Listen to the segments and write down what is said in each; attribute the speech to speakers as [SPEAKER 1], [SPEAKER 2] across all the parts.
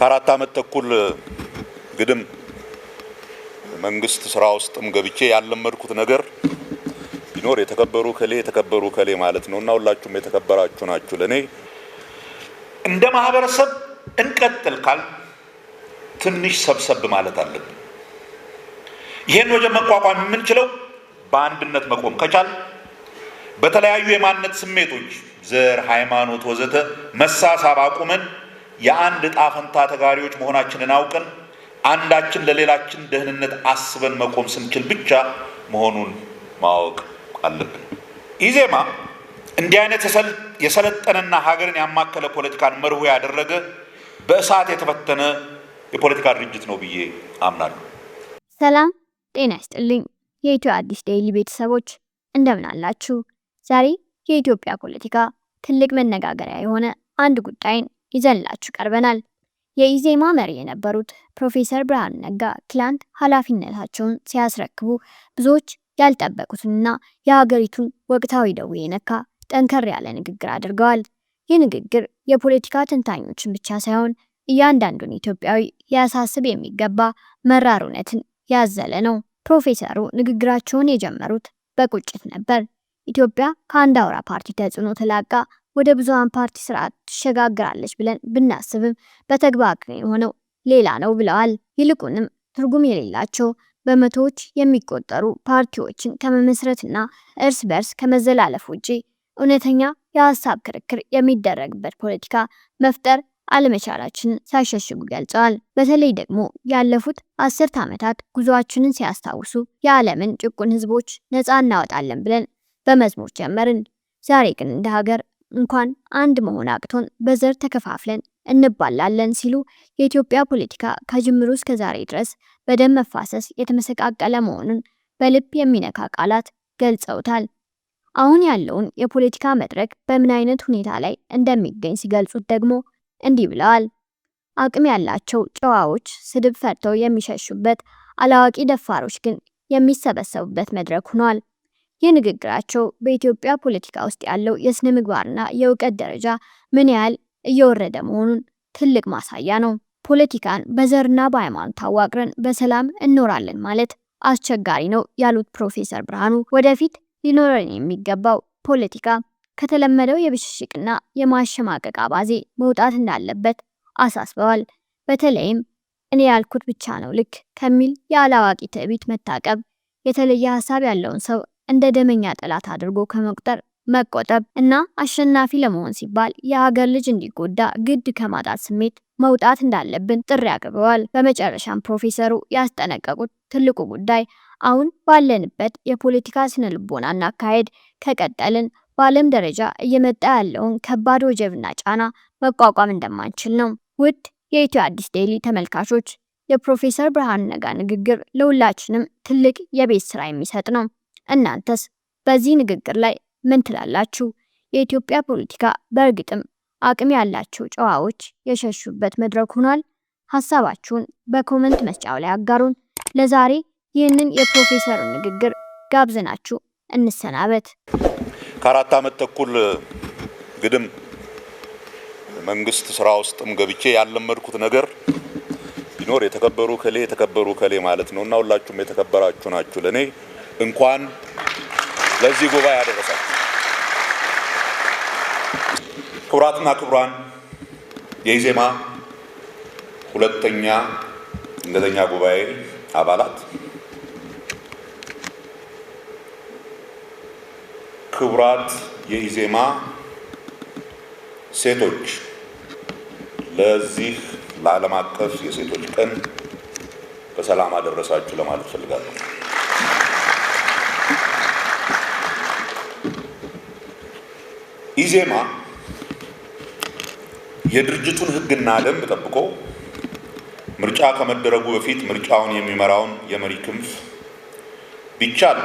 [SPEAKER 1] ከአራት ዓመት ተኩል ግድም መንግስት ስራ ውስጥም ገብቼ ያለመድኩት ነገር ቢኖር የተከበሩ ከሌ ማለት ነውና ሁላችሁም የተከበራችሁ ናችሁ። ለኔ እንደ ማህበረሰብ እንቀጥል ካል ትንሽ ሰብሰብ ማለት አለብን። ይሄን ወጀብ መቋቋም የምንችለው በአንድነት መቆም ከቻል በተለያዩ የማንነት ስሜቶች ዘር፣ ሃይማኖት ወዘተ መሳሳብ አቁመን የአንድ ዕጣ ፈንታ ተጋሪዎች መሆናችንን አውቀን አንዳችን ለሌላችን ደህንነት አስበን መቆም ስንችል ብቻ መሆኑን ማወቅ አለብን። ኢዜማ እንዲህ አይነት የሰለጠነና ሀገርን ያማከለ ፖለቲካን መርሁ ያደረገ በእሳት የተፈተነ የፖለቲካ ድርጅት ነው ብዬ አምናለሁ።
[SPEAKER 2] ሰላም ጤና ይስጥልኝ የኢትዮ አዲስ ዴይሊ ቤተሰቦች እንደምን አላችሁ? ዛሬ የኢትዮጵያ ፖለቲካ ትልቅ መነጋገሪያ የሆነ አንድ ጉዳይን ይዘንላችሁ ቀርበናል። የኢዜማ መሪ የነበሩት ፕሮፌሰር ብርሃኑ ነጋ ትላንት ኃላፊነታቸውን ሲያስረክቡ ብዙዎች ያልጠበቁትንና የሀገሪቱን ወቅታዊ ደዌ የነካ ጠንከር ያለ ንግግር አድርገዋል። ይህ ንግግር የፖለቲካ ተንታኞችን ብቻ ሳይሆን እያንዳንዱን ኢትዮጵያዊ ሊያሳስብ የሚገባ መራር እውነትን ያዘለ ነው። ፕሮፌሰሩ ንግግራቸውን የጀመሩት በቁጭት ነበር። ኢትዮጵያ ከአንድ አውራ ፓርቲ ተጽዕኖ ተላቃ ወደ ብዙሃን ፓርቲ ስርዓት ትሸጋግራለች ብለን ብናስብም በተግባር የሆነው ሌላ ነው ብለዋል። ይልቁንም ትርጉም የሌላቸው በመቶዎች የሚቆጠሩ ፓርቲዎችን ከመመስረትና እርስ በርስ ከመዘላለፍ ውጪ እውነተኛ የሀሳብ ክርክር የሚደረግበት ፖለቲካ መፍጠር አለመቻላችንን ሳይሸሽጉ ገልጸዋል። በተለይ ደግሞ ያለፉት 10 ዓመታት ጉዟችንን ሲያስታውሱ የዓለምን ጭቁን ህዝቦች ነፃ እናወጣለን ብለን በመዝሙር ጀመርን። ዛሬ ግን እንደ ሀገር እንኳን አንድ መሆን አቅቶን በዘር ተከፋፍለን እንባላለን ሲሉ የኢትዮጵያ ፖለቲካ ከጅምሩ እስከ ዛሬ ድረስ በደም መፋሰስ የተመሰቃቀለ መሆኑን በልብ የሚነካ ቃላት ገልጸውታል። አሁን ያለውን የፖለቲካ መድረክ በምን አይነት ሁኔታ ላይ እንደሚገኝ ሲገልጹት ደግሞ እንዲህ ብለዋል። አቅም ያላቸው ጨዋዎች ስድብ ፈርተው የሚሸሹበት፣ አላዋቂ ደፋሮች ግን የሚሰበሰቡበት መድረክ ሆኗል። ይህ ንግግራቸው በኢትዮጵያ ፖለቲካ ውስጥ ያለው የስነ ምግባርና የእውቀት ደረጃ ምን ያህል እየወረደ መሆኑን ትልቅ ማሳያ ነው። ፖለቲካን በዘርና በሃይማኖት አዋቅረን በሰላም እንኖራለን ማለት አስቸጋሪ ነው ያሉት ፕሮፌሰር ብርሃኑ ወደፊት ሊኖረን የሚገባው ፖለቲካ ከተለመደው የብሽሽቅና የማሸማቀቅ አባዜ መውጣት እንዳለበት አሳስበዋል። በተለይም እኔ ያልኩት ብቻ ነው ልክ ከሚል የአላዋቂ ትዕቢት መታቀብ፣ የተለየ ሀሳብ ያለውን ሰው እንደ ደመኛ ጠላት አድርጎ ከመቁጠር መቆጠብ እና አሸናፊ ለመሆን ሲባል የሀገር ልጅ እንዲጎዳ ግድ ከማጣት ስሜት መውጣት እንዳለብን ጥሪ አቅርበዋል። በመጨረሻም ፕሮፌሰሩ ያስጠነቀቁት ትልቁ ጉዳይ አሁን ባለንበት የፖለቲካ ስነልቦናና አካሄድ ከቀጠልን በዓለም ደረጃ እየመጣ ያለውን ከባድ ወጀብና ጫና መቋቋም እንደማንችል ነው። ውድ የኢትዮ አዲስ ዴይሊ ተመልካቾች፣ የፕሮፌሰር ብርሃኑ ነጋ ንግግር ለሁላችንም ትልቅ የቤት ስራ የሚሰጥ ነው። እናንተስ በዚህ ንግግር ላይ ምን ትላላችሁ? የኢትዮጵያ ፖለቲካ በእርግጥም አቅም ያላቸው ጨዋዎች የሸሹበት መድረክ ሆኗል? ሐሳባችሁን በኮሜንት መስጫው ላይ አጋሩን። ለዛሬ ይህንን የፕሮፌሰሩ ንግግር ጋብዘናችሁ እንሰናበት።
[SPEAKER 1] ከአራት ዓመት ተኩል ግድም መንግስት ስራ ውስጥም ገብቼ ያለመድኩት ነገር ቢኖር የተከበሩ ከሌ ማለት ነውና ሁላችሁም የተከበራችሁ ናችሁ። ለኔ እንኳን ለዚህ ጉባኤ ያደረሳችሁ። ክቡራትና ክቡራን የኢዜማ ሁለተኛ እንደተኛ ጉባኤ አባላት፣ ክቡራት የኢዜማ ሴቶች፣ ለዚህ ለዓለም አቀፍ የሴቶች ቀን በሰላም አደረሳችሁ ለማለት ፈልጋለሁ። ኢዜማ የድርጅቱን ሕግና ደንብ ጠብቆ ምርጫ ከመደረጉ በፊት ምርጫውን የሚመራውን የመሪ ክንፍ ቢቻል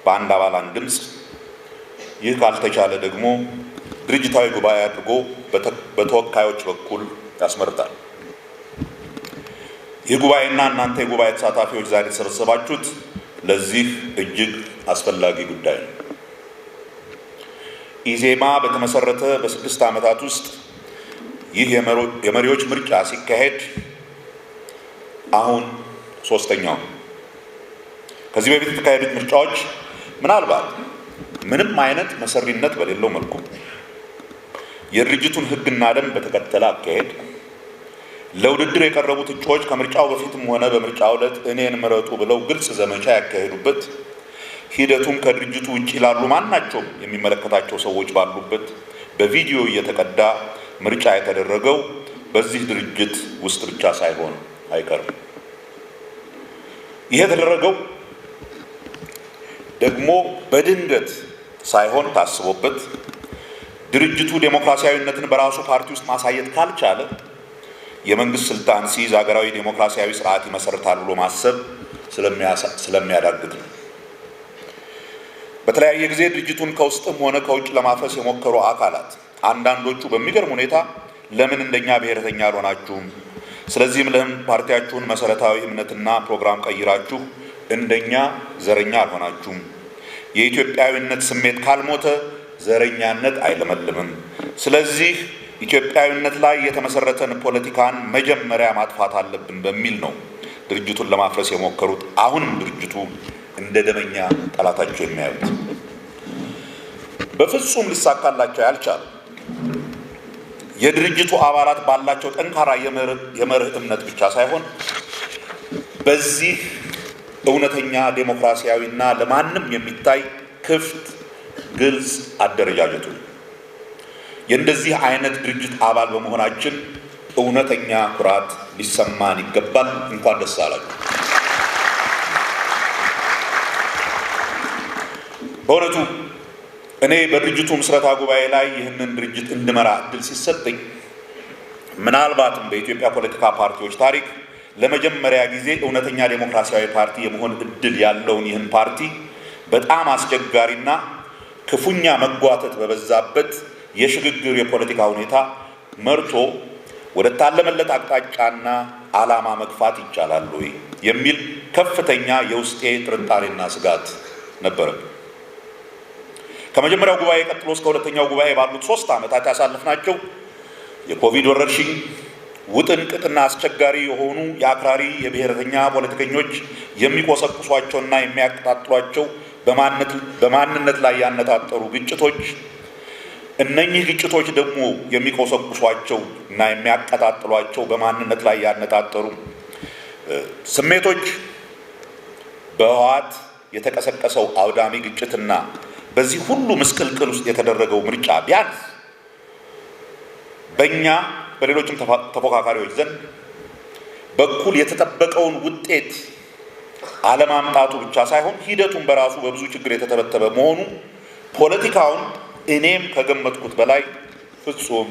[SPEAKER 1] በአንድ አባላን ድምፅ፣ ይህ ካልተቻለ ደግሞ ድርጅታዊ ጉባኤ አድርጎ በተወካዮች በኩል ያስመርጣል። ይህ ጉባኤና እናንተ የጉባኤ ተሳታፊዎች ዛሬ የተሰበሰባችሁት ለዚህ እጅግ አስፈላጊ ጉዳይ ነው። ኢዜማ በተመሰረተ በ6 ዓመታት ውስጥ ይህ የመሪዎች ምርጫ ሲካሄድ አሁን ሶስተኛው። ከዚህ በፊት የተካሄዱት ምርጫዎች ምናልባት ምንም አይነት መሰሪነት በሌለው መልኩ የድርጅቱን ሕግና ደንብ በተከተለ አካሄድ ለውድድር የቀረቡት እጩዎች ከምርጫው በፊትም ሆነ በምርጫው ዕለት እኔን ምረጡ ብለው ግልጽ ዘመቻ ያካሄዱበት፣ ሂደቱም ከድርጅቱ ውጭ ላሉ ማናቸውም የሚመለከታቸው ሰዎች ባሉበት በቪዲዮ እየተቀዳ ምርጫ የተደረገው በዚህ ድርጅት ውስጥ ብቻ ሳይሆን አይቀርም። ይሄ የተደረገው ደግሞ በድንገት ሳይሆን ታስቦበት ድርጅቱ ዴሞክራሲያዊነትን በራሱ ፓርቲ ውስጥ ማሳየት ካልቻለ የመንግስት ስልጣን ሲይዝ ሀገራዊ ዴሞክራሲያዊ ስርዓት ይመሰርታል ብሎ ማሰብ ስለሚያዳግት ነው። በተለያየ ጊዜ ድርጅቱን ከውስጥም ሆነ ከውጭ ለማፍረስ የሞከሩ አካላት አንዳንዶቹ በሚገርም ሁኔታ ለምን እንደኛ ብሔረተኛ አልሆናችሁም፣ ስለዚህም ለምን ፓርቲያችሁን መሰረታዊ እምነትና ፕሮግራም ቀይራችሁ እንደኛ ዘረኛ አልሆናችሁም፣ የኢትዮጵያዊነት ስሜት ካልሞተ ዘረኛነት አይለመልምም፣ ስለዚህ ኢትዮጵያዊነት ላይ የተመሰረተን ፖለቲካን መጀመሪያ ማጥፋት አለብን በሚል ነው ድርጅቱን ለማፍረስ የሞከሩት። አሁንም ድርጅቱ እንደ ደመኛ ጠላታቸው የሚያዩት በፍጹም ሊሳካላቸው ያልቻለ የድርጅቱ አባላት ባላቸው ጠንካራ የመርህ እምነት ብቻ ሳይሆን በዚህ እውነተኛ ዴሞክራሲያዊና ለማንም የሚታይ ክፍት ግልጽ አደረጃጀቱ የእንደዚህ አይነት ድርጅት አባል በመሆናችን እውነተኛ ኩራት ሊሰማን ይገባል። እንኳን ደስ አላችሁ። በእውነቱ እኔ በድርጅቱ ምስረታ ጉባኤ ላይ ይህንን ድርጅት እንድመራ እድል ሲሰጠኝ ምናልባትም በኢትዮጵያ ፖለቲካ ፓርቲዎች ታሪክ ለመጀመሪያ ጊዜ እውነተኛ ዴሞክራሲያዊ ፓርቲ የመሆን እድል ያለውን ይህን ፓርቲ በጣም አስቸጋሪና ክፉኛ መጓተት በበዛበት የሽግግር የፖለቲካ ሁኔታ መርቶ ወደ ታለመለት አቅጣጫና ዓላማ መግፋት ይቻላል ወይ የሚል ከፍተኛ የውስጤ ጥርጣሬና ስጋት ነበረ። ከመጀመሪያው ጉባኤ ቀጥሎ እስከ ሁለተኛው ጉባኤ ባሉት 3 ዓመታት ያሳለፍናቸው የኮቪድ ወረርሽኝ ውጥንቅጥና አስቸጋሪ የሆኑ የአክራሪ የብሔረተኛ ፖለቲከኞች የሚቆሰቁሷቸውና የሚያቀጣጥሏቸው በማንነት ላይ ያነጣጠሩ ግጭቶች፣ እነኚህ ግጭቶች ደግሞ የሚቆሰቁሷቸው እና የሚያቀጣጥሏቸው በማንነት ላይ ያነጣጠሩ ስሜቶች፣ በህወሓት የተቀሰቀሰው አውዳሚ ግጭትና በዚህ ሁሉ ምስቅልቅል ውስጥ የተደረገው ምርጫ ቢያንስ በእኛ በሌሎችም ተፎካካሪዎች ዘንድ በኩል የተጠበቀውን ውጤት አለማምጣቱ ብቻ ሳይሆን ሂደቱን በራሱ በብዙ ችግር የተተበተበ መሆኑ ፖለቲካውን እኔም ከገመትኩት በላይ ፍጹም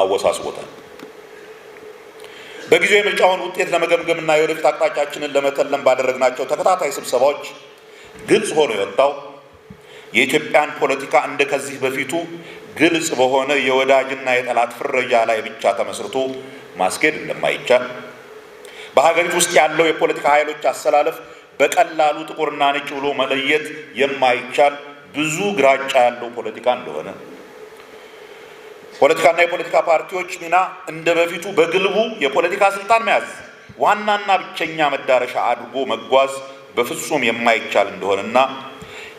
[SPEAKER 1] አወሳስቦታል። በጊዜው የምርጫውን ውጤት ለመገምገምና የወደፊት አቅጣጫችንን ለመተለም ባደረግናቸው ተከታታይ ስብሰባዎች ግልጽ ሆኖ የወጣው የኢትዮጵያን ፖለቲካ እንደ ከዚህ በፊቱ ግልጽ በሆነ የወዳጅና የጠላት ፍረጃ ላይ ብቻ ተመስርቶ ማስኬድ እንደማይቻል፣ በሀገሪቱ ውስጥ ያለው የፖለቲካ ኃይሎች አሰላለፍ በቀላሉ ጥቁርና ነጭ ብሎ መለየት የማይቻል ብዙ ግራጫ ያለው ፖለቲካ እንደሆነ፣ ፖለቲካና የፖለቲካ ፓርቲዎች ሚና እንደ በፊቱ በግልቡ የፖለቲካ ስልጣን መያዝ ዋናና ብቸኛ መዳረሻ አድርጎ መጓዝ በፍጹም የማይቻል እንደሆነና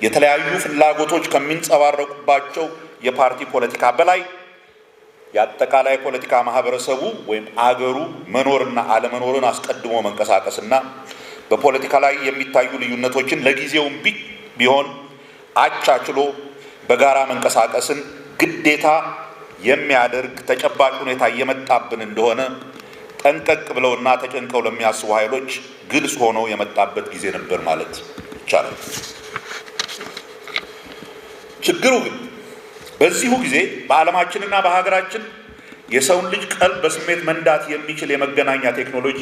[SPEAKER 1] የተለያዩ ፍላጎቶች ከሚንጸባረቁባቸው የፓርቲ ፖለቲካ በላይ የአጠቃላይ ፖለቲካ ማህበረሰቡ ወይም አገሩ መኖርና አለመኖርን አስቀድሞ መንቀሳቀስና በፖለቲካ ላይ የሚታዩ ልዩነቶችን ለጊዜውም ቢሆን አቻችሎ በጋራ መንቀሳቀስን ግዴታ የሚያደርግ ተጨባጭ ሁኔታ እየመጣብን እንደሆነ ጠንቀቅ ብለውና ተጨንቀው ለሚያስቡ ኃይሎች ግልጽ ሆኖ የመጣበት ጊዜ ነበር ማለት ይቻላል። ችግሩ ግን በዚሁ ጊዜ በዓለማችንና በሀገራችን የሰውን ልጅ ቀልብ በስሜት መንዳት የሚችል የመገናኛ ቴክኖሎጂ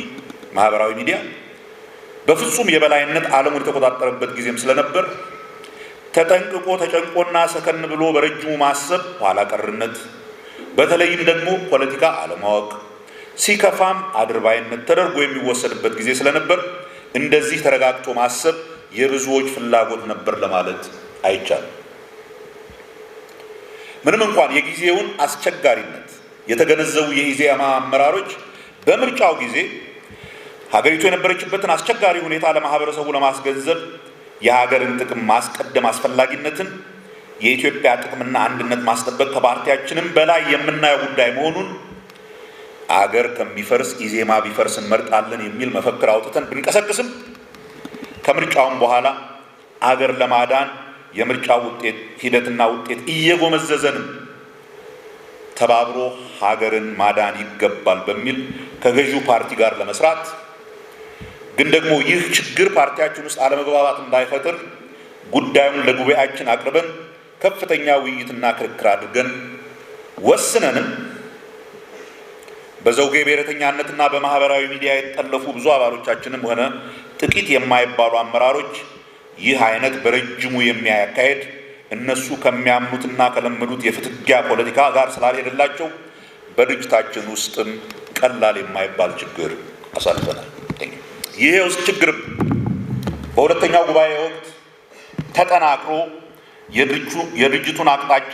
[SPEAKER 1] ማህበራዊ ሚዲያ በፍጹም የበላይነት ዓለሙን የተቆጣጠረበት ጊዜም ስለነበር ተጠንቅቆ ተጨንቆና ሰከን ብሎ በረጅሙ ማሰብ ኋላ ቀርነት፣ በተለይም ደግሞ ፖለቲካ አለማወቅ፣ ሲከፋም አድርባይነት ተደርጎ የሚወሰድበት ጊዜ ስለነበር እንደዚህ ተረጋግቶ ማሰብ የብዙዎች ፍላጎት ነበር ለማለት አይቻልም። ምንም እንኳን የጊዜውን አስቸጋሪነት የተገነዘቡ የኢዜማ አመራሮች በምርጫው ጊዜ ሀገሪቱ የነበረችበትን አስቸጋሪ ሁኔታ ለማህበረሰቡ ለማስገንዘብ የሀገርን ጥቅም ማስቀደም አስፈላጊነትን፣ የኢትዮጵያ ጥቅምና አንድነት ማስጠበቅ ከፓርቲያችንም በላይ የምናየው ጉዳይ መሆኑን አገር ከሚፈርስ ኢዜማ ቢፈርስ እንመርጣለን የሚል መፈክር አውጥተን ብንቀሰቅስም ከምርጫውም በኋላ አገር ለማዳን የምርጫው ሂደትና ውጤት እየጎመዘዘንም ተባብሮ ሀገርን ማዳን ይገባል በሚል ከገዢው ፓርቲ ጋር ለመስራት ግን ደግሞ ይህ ችግር ፓርቲያችን ውስጥ አለመግባባት እንዳይፈጥር ጉዳዩን ለጉባኤያችን አቅርበን ከፍተኛ ውይይትና ክርክር አድርገን ወስነንም በዘውጌ ብሔረተኛነትና በማህበራዊ ሚዲያ የተጠለፉ ብዙ አባሎቻችንም ሆነ ጥቂት የማይባሉ አመራሮች ይህ አይነት በረጅሙ የሚያካሄድ እነሱ ከሚያምኑትና ከለመዱት የፍትጊያ ፖለቲካ ጋር ስላልሄደላቸው በድርጅታችን ውስጥም ቀላል የማይባል ችግር አሳልፈናል። ይሄ ውስጥ ችግር በሁለተኛው ጉባኤ ወቅት ተጠናክሮ የድርጅቱን አቅጣጫ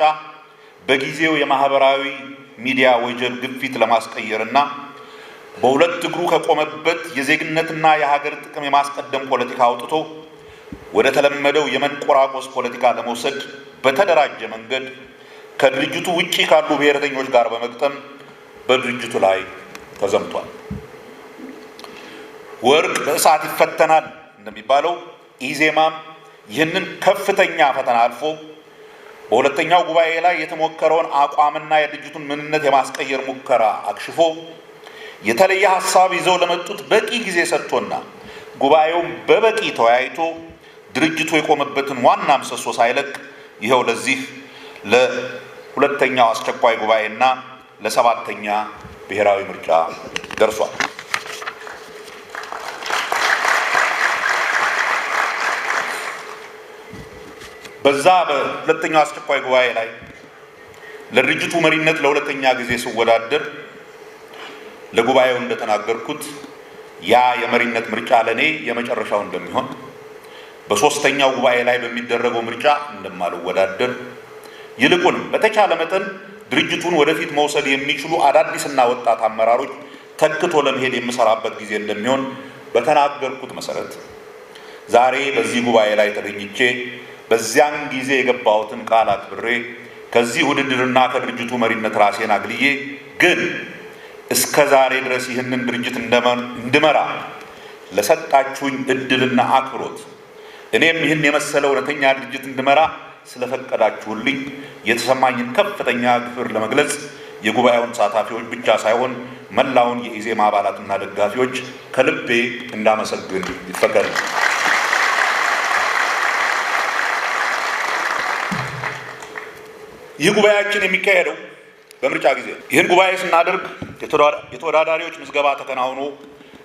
[SPEAKER 1] በጊዜው የማህበራዊ ሚዲያ ወጀብ ግፊት ለማስቀየርና በሁለት እግሩ ከቆመበት የዜግነትና የሀገር ጥቅም የማስቀደም ፖለቲካ አውጥቶ ወደ ተለመደው የመንቆራቆስ ፖለቲካ ለመውሰድ በተደራጀ መንገድ ከድርጅቱ ውጪ ካሉ ብሔረተኞች ጋር በመግጠም በድርጅቱ ላይ ተዘምቷል። ወርቅ በእሳት ይፈተናል እንደሚባለው ኢዜማም ይህንን ከፍተኛ ፈተና አልፎ በሁለተኛው ጉባኤ ላይ የተሞከረውን አቋምና የድርጅቱን ምንነት የማስቀየር ሙከራ አክሽፎ የተለየ ሀሳብ ይዘው ለመጡት በቂ ጊዜ ሰጥቶና ጉባኤውን በበቂ ተወያይቶ ድርጅቱ የቆመበትን ዋና ምሰሶ ሳይለቅ ይኸው ለዚህ ለሁለተኛው አስቸኳይ ጉባኤና ለሰባተኛ ብሔራዊ ምርጫ ደርሷል። በዛ በሁለተኛው አስቸኳይ ጉባኤ ላይ ለድርጅቱ መሪነት ለሁለተኛ ጊዜ ስወዳደር ለጉባኤው እንደተናገርኩት ያ የመሪነት ምርጫ ለኔ የመጨረሻው እንደሚሆን፣ በሶስተኛው ጉባኤ ላይ በሚደረገው ምርጫ እንደማልወዳደር፣ ይልቁንም በተቻለ መጠን ድርጅቱን ወደፊት መውሰድ የሚችሉ አዳዲስና ወጣት አመራሮች ተክቶ ለመሄድ የምሰራበት ጊዜ እንደሚሆን በተናገርኩት መሰረት ዛሬ በዚህ ጉባኤ ላይ ተገኝቼ በዚያን ጊዜ የገባሁትን ቃል አክብሬ ከዚህ ውድድርና ከድርጅቱ መሪነት ራሴን አግልዬ ግን እስከ ዛሬ ድረስ ይህንን ድርጅት እንድመራ ለሰጣችሁኝ እድልና አክብሮት እኔም ይህን የመሰለ እውነተኛ ድርጅት እንድመራ ስለፈቀዳችሁልኝ የተሰማኝን ከፍተኛ ክብር ለመግለጽ የጉባኤውን ተሳታፊዎች ብቻ ሳይሆን መላውን የኢዜማ አባላትና ደጋፊዎች ከልቤ እንዳመሰግን ይፈቀድ። ይህ ጉባኤያችን የሚካሄደው በምርጫ ጊዜ ነው። ይህን ጉባኤ ስናደርግ የተወዳዳሪዎች ምዝገባ ተከናውኖ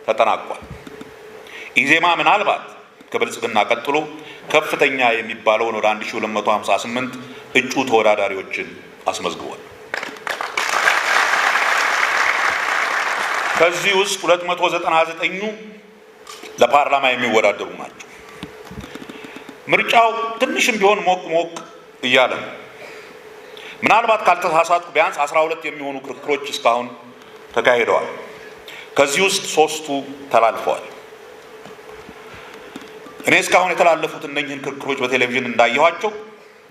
[SPEAKER 1] ተጠናቋል። ኢዜማ ምናልባት ከብልጽግና ቀጥሎ ከፍተኛ የሚባለውን ወደ 1258 እጩ ተወዳዳሪዎችን አስመዝግቧል። ከዚህ ውስጥ 299ኙ ለፓርላማ የሚወዳደሩ ናቸው። ምርጫው ትንሽም ቢሆን ሞቅ ሞቅ እያለ ነው። ምናልባት ካልተሳሳትኩ ቢያንስ 12 የሚሆኑ ክርክሮች እስካሁን ተካሂደዋል። ከዚህ ውስጥ 3ቱ ተላልፈዋል። እኔ እስካሁን የተላለፉት እነኝህን ክርክሮች በቴሌቪዥን እንዳየኋቸው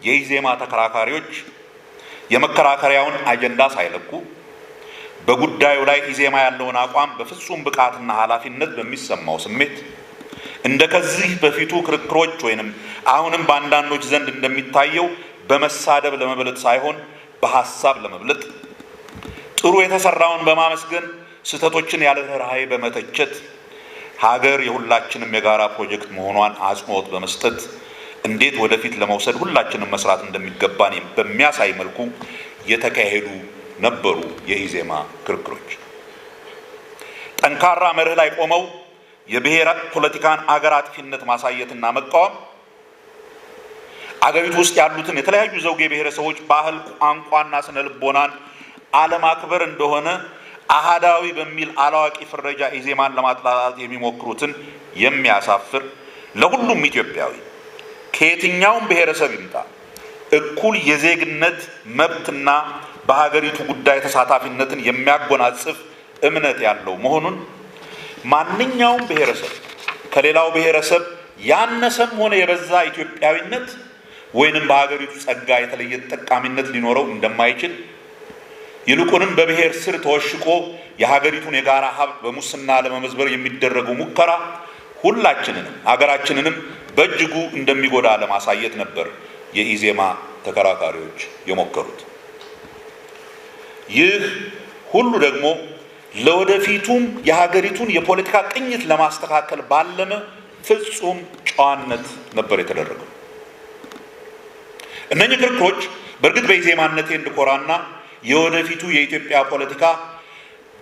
[SPEAKER 1] የኢዜማ ተከራካሪዎች የመከራከሪያውን አጀንዳ ሳይለቁ በጉዳዩ ላይ ኢዜማ ያለውን አቋም በፍጹም ብቃትና ኃላፊነት በሚሰማው ስሜት እንደ ከዚህ በፊቱ ክርክሮች ወይንም አሁንም በአንዳንዶች ዘንድ እንደሚታየው በመሳደብ ለመብለጥ ሳይሆን በሐሳብ ለመብለጥ ጥሩ የተሰራውን በማመስገን ስህተቶችን ያለ ርህራሄ በመተቸት ሀገር የሁላችንም የጋራ ፕሮጀክት መሆኗን አጽንኦት በመስጠት እንዴት ወደፊት ለመውሰድ ሁላችንም መስራት እንደሚገባን በሚያሳይ መልኩ የተካሄዱ ነበሩ የኢዜማ ክርክሮች። ጠንካራ መርህ ላይ ቆመው የብሔር ፖለቲካን አገር አጥፊነት ማሳየትና መቃወም አገሪቱ ውስጥ ያሉትን የተለያዩ ዘውጌ ብሔረሰቦች ባህል፣ ቋንቋና ስነ ልቦናን አለማክበር እንደሆነ አሃዳዊ በሚል አላዋቂ ፍረጃ ኢዜማን ለማጥላላት የሚሞክሩትን የሚያሳፍር ለሁሉም ኢትዮጵያዊ ከየትኛውም ብሔረሰብ ይምጣ እኩል የዜግነት መብትና በሀገሪቱ ጉዳይ ተሳታፊነትን የሚያጎናጽፍ እምነት ያለው መሆኑን ማንኛውም ብሔረሰብ ከሌላው ብሔረሰብ ያነሰም ሆነ የበዛ ኢትዮጵያዊነት ወይንም በሀገሪቱ ጸጋ የተለየ ተጠቃሚነት ሊኖረው እንደማይችል ይልቁንም በብሔር ስር ተወሽቆ የሀገሪቱን የጋራ ሀብት በሙስና ለመመዝበር የሚደረገው ሙከራ ሁላችንንም ሀገራችንንም በእጅጉ እንደሚጎዳ ለማሳየት ነበር የኢዜማ ተከራካሪዎች የሞከሩት። ይህ ሁሉ ደግሞ ለወደፊቱም የሀገሪቱን የፖለቲካ ቅኝት ለማስተካከል ባለመ ፍጹም ጨዋነት ነበር የተደረገው። እነኚህ ክርክሮች በእርግጥ በኢዜማነቴ እንድኮራና የወደፊቱ የኢትዮጵያ ፖለቲካ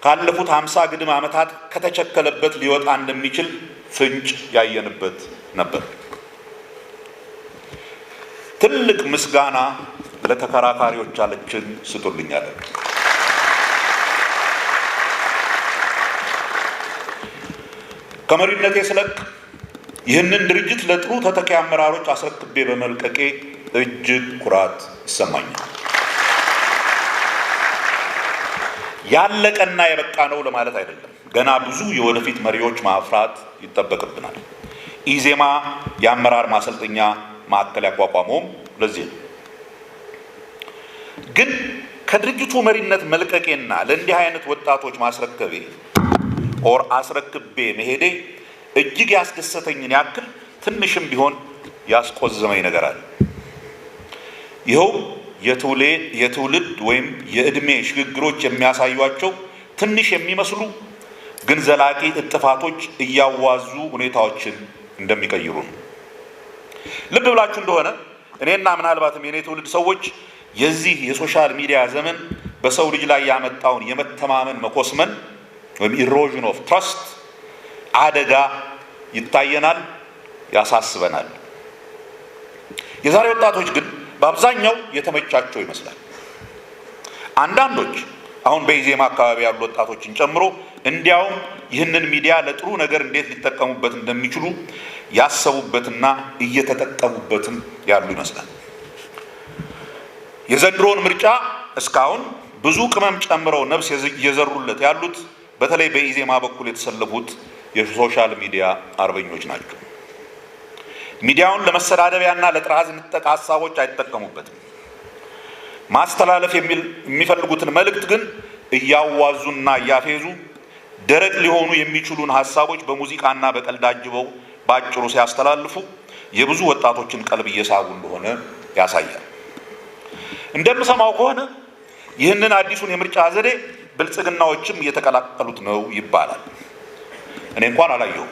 [SPEAKER 1] ካለፉት 50 ግድም ዓመታት ከተቸከለበት ሊወጣ እንደሚችል ፍንጭ ያየንበት ነበር። ትልቅ ምስጋና ለተከራካሪዎቻችን ስጡልኛል። ከመሪነቴ ስለቅ ይህንን ድርጅት ለጥሩ ተተኪ አመራሮች አስረክቤ በመልቀቄ እጅግ ኩራት ይሰማኛል። ያለቀና የበቃ ነው ለማለት አይደለም። ገና ብዙ የወደፊት መሪዎች ማፍራት ይጠበቅብናል። ኢዜማ የአመራር ማሰልጠኛ ማዕከል ያቋቋመውም ለዚህ ነው። ግን ከድርጅቱ መሪነት መልቀቄና ለእንዲህ አይነት ወጣቶች ማስረከቤ አስረክቤ መሄዴ እጅግ ያስደሰተኝን ያክል ትንሽም ቢሆን ያስቆዘመኝ ነገር አለ። ይኸው የትውልድ ወይም የእድሜ ሽግግሮች የሚያሳዩቸው ትንሽ የሚመስሉ ግን ዘላቂ እጥፋቶች እያዋዙ ሁኔታዎችን እንደሚቀይሩ ነው። ልብ ብላችሁ እንደሆነ እኔና ምናልባትም የኔ ትውልድ ሰዎች የዚህ የሶሻል ሚዲያ ዘመን በሰው ልጅ ላይ ያመጣውን የመተማመን መኮስመን ወይም ኢሮዥን ኦፍ ትረስት አደጋ ይታየናል፣ ያሳስበናል። የዛሬ ወጣቶች ግን በአብዛኛው የተመቻቸው ይመስላል። አንዳንዶች አሁን በኢዜማ አካባቢ ያሉ ወጣቶችን ጨምሮ እንዲያውም ይህንን ሚዲያ ለጥሩ ነገር እንዴት ሊጠቀሙበት እንደሚችሉ ያሰቡበትና እየተጠቀሙበትም ያሉ ይመስላል። የዘንድሮውን ምርጫ እስካሁን ብዙ ቅመም ጨምረው ነፍስ እየዘሩለት ያሉት በተለይ በኢዜማ በኩል የተሰለፉት የሶሻል ሚዲያ አርበኞች ናቸው። ሚዲያውን ለመሰዳደቢያና ለጥራዝ ንጠቅ ሀሳቦች አይጠቀሙበትም። ማስተላለፍ የሚፈልጉትን መልእክት ግን እያዋዙና እያፌዙ ደረቅ ሊሆኑ የሚችሉን ሀሳቦች በሙዚቃና በቀልድ አጅበው ባጭሩ ሲያስተላልፉ የብዙ ወጣቶችን ቀልብ እየሳቡ እንደሆነ ያሳያል። እንደምሰማው ከሆነ ይህንን አዲሱን የምርጫ ዘዴ ብልጽግናዎችም እየተቀላቀሉት ነው ይባላል። እኔ እንኳን አላየሁም።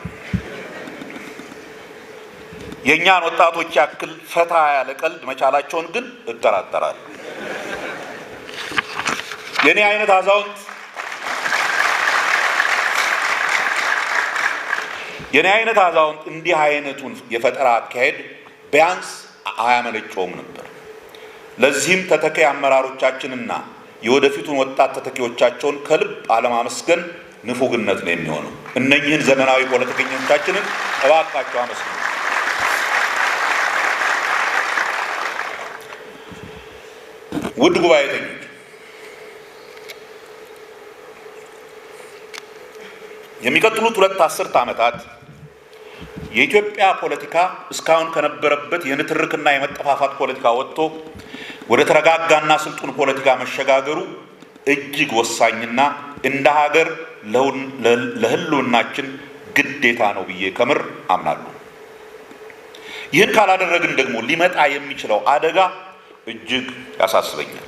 [SPEAKER 1] የእኛን ወጣቶች ያክል ፈታ ያለ ቀልድ መቻላቸውን ግን እጠራጠራለሁ። የኔ አይነት አዛውንት እንዲህ አይነቱን የፈጠራ አካሄድ ቢያንስ አያመነጨውም ነበር። ለዚህም ተተኪ አመራሮቻችንና የወደፊቱን ወጣት ተተኪዎቻቸውን ከልብ አለማመስገን ንፉግነት ነው የሚሆነው። እነኚህን ዘመናዊ ፖለቲከኞቻችንን እባካቸው አመስግኑ። ውድ ጉባኤተኞች፣ የሚቀጥሉት 2 አስርት ዓመታት የኢትዮጵያ ፖለቲካ እስካሁን ከነበረበት የንትርክና የመጠፋፋት ፖለቲካ ወጥቶ ወደ ተረጋጋና ስልጡን ፖለቲካ መሸጋገሩ እጅግ ወሳኝና እንደ ሀገር ለህልውናችን ግዴታ ነው ብዬ ከምር አምናለሁ። ይህን ካላደረግን ደግሞ ሊመጣ የሚችለው አደጋ እጅግ ያሳስበኛል።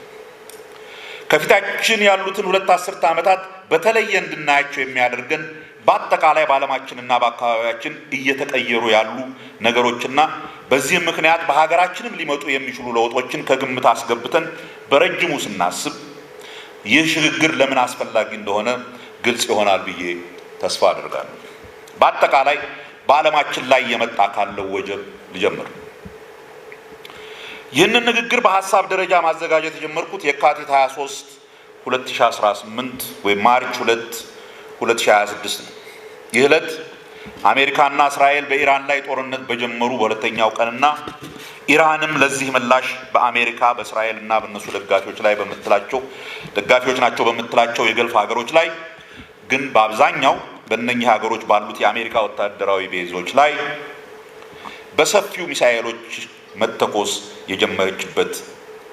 [SPEAKER 1] ከፊታችን ያሉትን 2 አስርት ዓመታት በተለየ እንድናያቸው የሚያደርገን በአጠቃላይ በዓለማችንና በአካባቢያችን እየተቀየሩ ያሉ ነገሮችና በዚህም ምክንያት በሀገራችንም ሊመጡ የሚችሉ ለውጦችን ከግምት አስገብተን በረጅሙ ስናስብ ይህ ሽግግር ለምን አስፈላጊ እንደሆነ ግልጽ ይሆናል ብዬ ተስፋ አድርጋለሁ። በአጠቃላይ በዓለማችን ላይ የመጣ ካለው ወጀብ ልጀምር። ይህንን ንግግር በሐሳብ ደረጃ ማዘጋጀት የጀመርኩት የካቲት 23 2018 ወይም ማርች 2 2026 ነው። ይህ ዕለት አሜሪካና እስራኤል በኢራን ላይ ጦርነት በጀመሩ በሁለተኛው ቀንና ኢራንም ለዚህ ምላሽ በአሜሪካ በእስራኤልና በእነሱ ደጋፊዎች ናቸው በምትላቸው የገልፍ ሀገሮች ላይ ግን በአብዛኛው በእነኚህ ሀገሮች ባሉት የአሜሪካ ወታደራዊ ቤዞች ላይ በሰፊው ሚሳኤሎች መተኮስ የጀመረችበት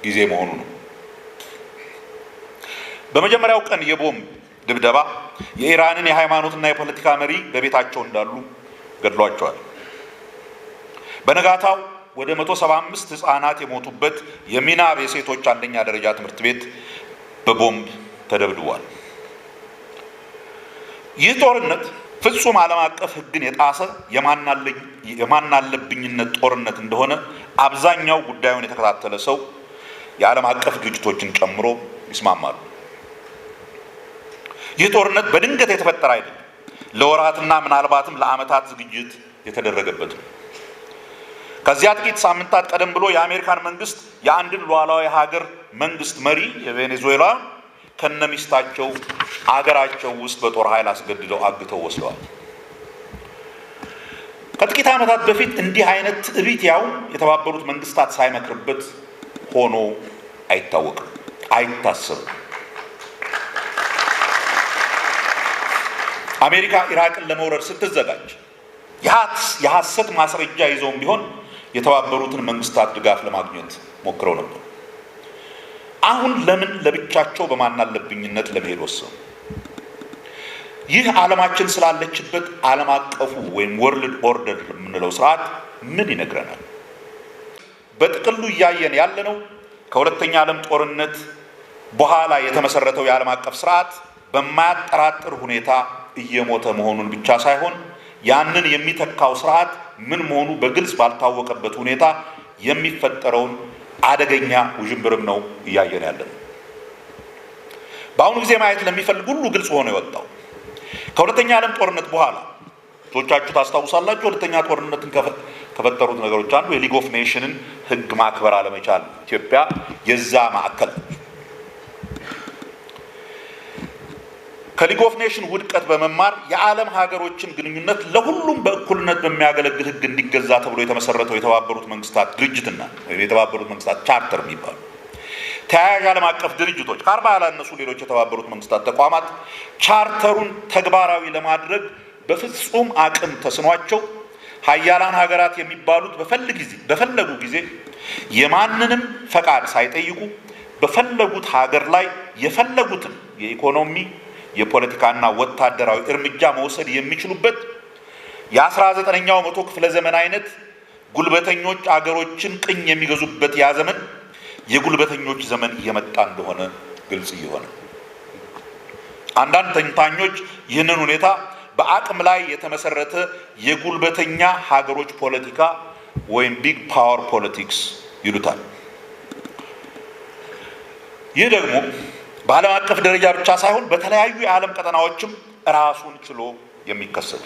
[SPEAKER 1] ጊዜ መሆኑ ነው። በመጀመሪያው ቀን የቦምብ ድብደባ የኢራንን የሃይማኖትና የፖለቲካ መሪ በቤታቸው እንዳሉ ገድሏቸዋል። በነጋታው ወደ 175 ህፃናት የሞቱበት የሚናብ የሴቶች አንደኛ ደረጃ ትምህርት ቤት በቦምብ ተደብድቧል። ይህ ጦርነት ፍጹም ዓለም አቀፍ ሕግን የጣሰ የማናለብኝነት ጦርነት እንደሆነ አብዛኛው ጉዳዩን የተከታተለ ሰው የዓለም አቀፍ ድርጅቶችን ጨምሮ ይስማማሉ። ይህ ጦርነት በድንገት የተፈጠረ አይደለም። ለወራትና ምናልባትም ለዓመታት ዝግጅት የተደረገበት ነው። ከዚያ ጥቂት ሳምንታት ቀደም ብሎ የአሜሪካን መንግስት የአንድን ሉዓላዊ ሀገር መንግስት መሪ የቬኔዙዌላ ከነሚስታቸው አገራቸው ውስጥ በጦር ኃይል አስገድደው አግተው ወስደዋል። ከጥቂት ዓመታት በፊት እንዲህ አይነት ትዕቢት ያው የተባበሩት መንግስታት ሳይመክርበት ሆኖ አይታወቅም፣ አይታሰብም። አሜሪካ ኢራቅን ለመውረድ ስትዘጋጅ የሐሰት ማስረጃ ይዘውም ቢሆን የተባበሩትን መንግስታት ድጋፍ ለማግኘት ሞክረው ነበር። አሁን ለምን ለብቻቸው በማናለብኝነት ለመሄድ ወሰኑ? ይህ ዓለማችን ስላለችበት ዓለም አቀፉ ወይም ወርልድ ኦርደር የምንለው ስርዓት ምን ይነግረናል? በጥቅሉ እያየን ያለነው ከሁለተኛ ዓለም ጦርነት በኋላ የተመሰረተው የዓለም አቀፍ ስርዓት በማያጠራጥር ሁኔታ እየሞተ መሆኑን ብቻ ሳይሆን ያንን የሚተካው ስርዓት ምን መሆኑ በግልጽ ባልታወቀበት ሁኔታ የሚፈጠረውን አደገኛ ውዥንብርም ነው እያየን ያለነው። በአሁኑ ጊዜ ማየት ለሚፈልግ ሁሉ ግልጽ ሆኖ የወጣው ከሁለተኛ ዓለም ጦርነት በኋላ ቶቻችሁ ታስታውሳላችሁ። ሁለተኛ ጦርነትን ከፈጠሩት ነገሮች አንዱ የሊግ ኦፍ ኔሽንን ሕግ ማክበር አለመቻል። ኢትዮጵያ የዛ ማዕከል ነች። ከሊግ ኦፍ ኔሽን ውድቀት በመማር የዓለም ሀገሮችን ግንኙነት ለሁሉም በእኩልነት በሚያገለግል ሕግ እንዲገዛ ተብሎ የተመሰረተው የተባበሩት መንግስታት ድርጅትና የተባበሩት መንግስታት ቻርተር የሚባሉ ተያያዥ ዓለም አቀፍ ድርጅቶች ከ40 ያላነሱ ሌሎች የተባበሩት መንግስታት ተቋማት ቻርተሩን ተግባራዊ ለማድረግ በፍጹም አቅም ተስኗቸው ሀያላን ሀገራት የሚባሉት በፈለጉ ጊዜ የማንንም ፈቃድ ሳይጠይቁ በፈለጉት ሀገር ላይ የፈለጉትን የኢኮኖሚ የፖለቲካና ወታደራዊ እርምጃ መውሰድ የሚችሉበት የ19ኛው መቶ ክፍለ ዘመን አይነት ጉልበተኞች አገሮችን ቅኝ የሚገዙበት ያ ዘመን የጉልበተኞች ዘመን እየመጣ እንደሆነ ግልጽ እየሆነ አንዳንድ ተንታኞች ይህንን ሁኔታ በአቅም ላይ የተመሰረተ የጉልበተኛ ሀገሮች ፖለቲካ ወይም ቢግ ፓወር ፖለቲክስ ይሉታል። ይህ ደግሞ በዓለም አቀፍ ደረጃ ብቻ ሳይሆን በተለያዩ የዓለም ቀጠናዎችም ራሱን ችሎ የሚከሰት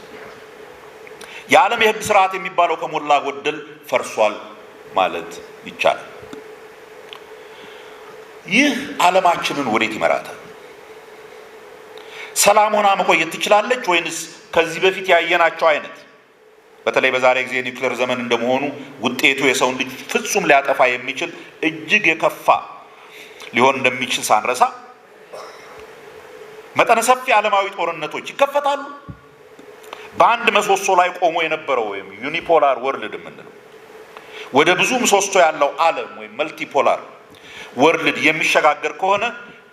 [SPEAKER 1] የዓለም የሕግ ስርዓት የሚባለው ከሞላ ጎደል ፈርሷል ማለት ይቻላል። ይህ ዓለማችንን ወዴት ይመራታል? ሰላም ሆና መቆየት ትችላለች ወይንስ ከዚህ በፊት ያየናቸው አይነት በተለይ በዛሬ ጊዜ ኒውክሌር ዘመን እንደመሆኑ ውጤቱ የሰውን ልጅ ፍጹም ሊያጠፋ የሚችል እጅግ የከፋ ሊሆን እንደሚችል ሳንረሳ መጠነ ሰፊ ዓለማዊ ጦርነቶች ይከፈታሉ? በአንድ ምሰሶ ላይ ቆሞ የነበረው ወይም ዩኒፖላር ወርልድ የምንለው ወደ ብዙ ምሰሶ ያለው ዓለም ወይም መልቲፖላር ወርልድ የሚሸጋገር ከሆነ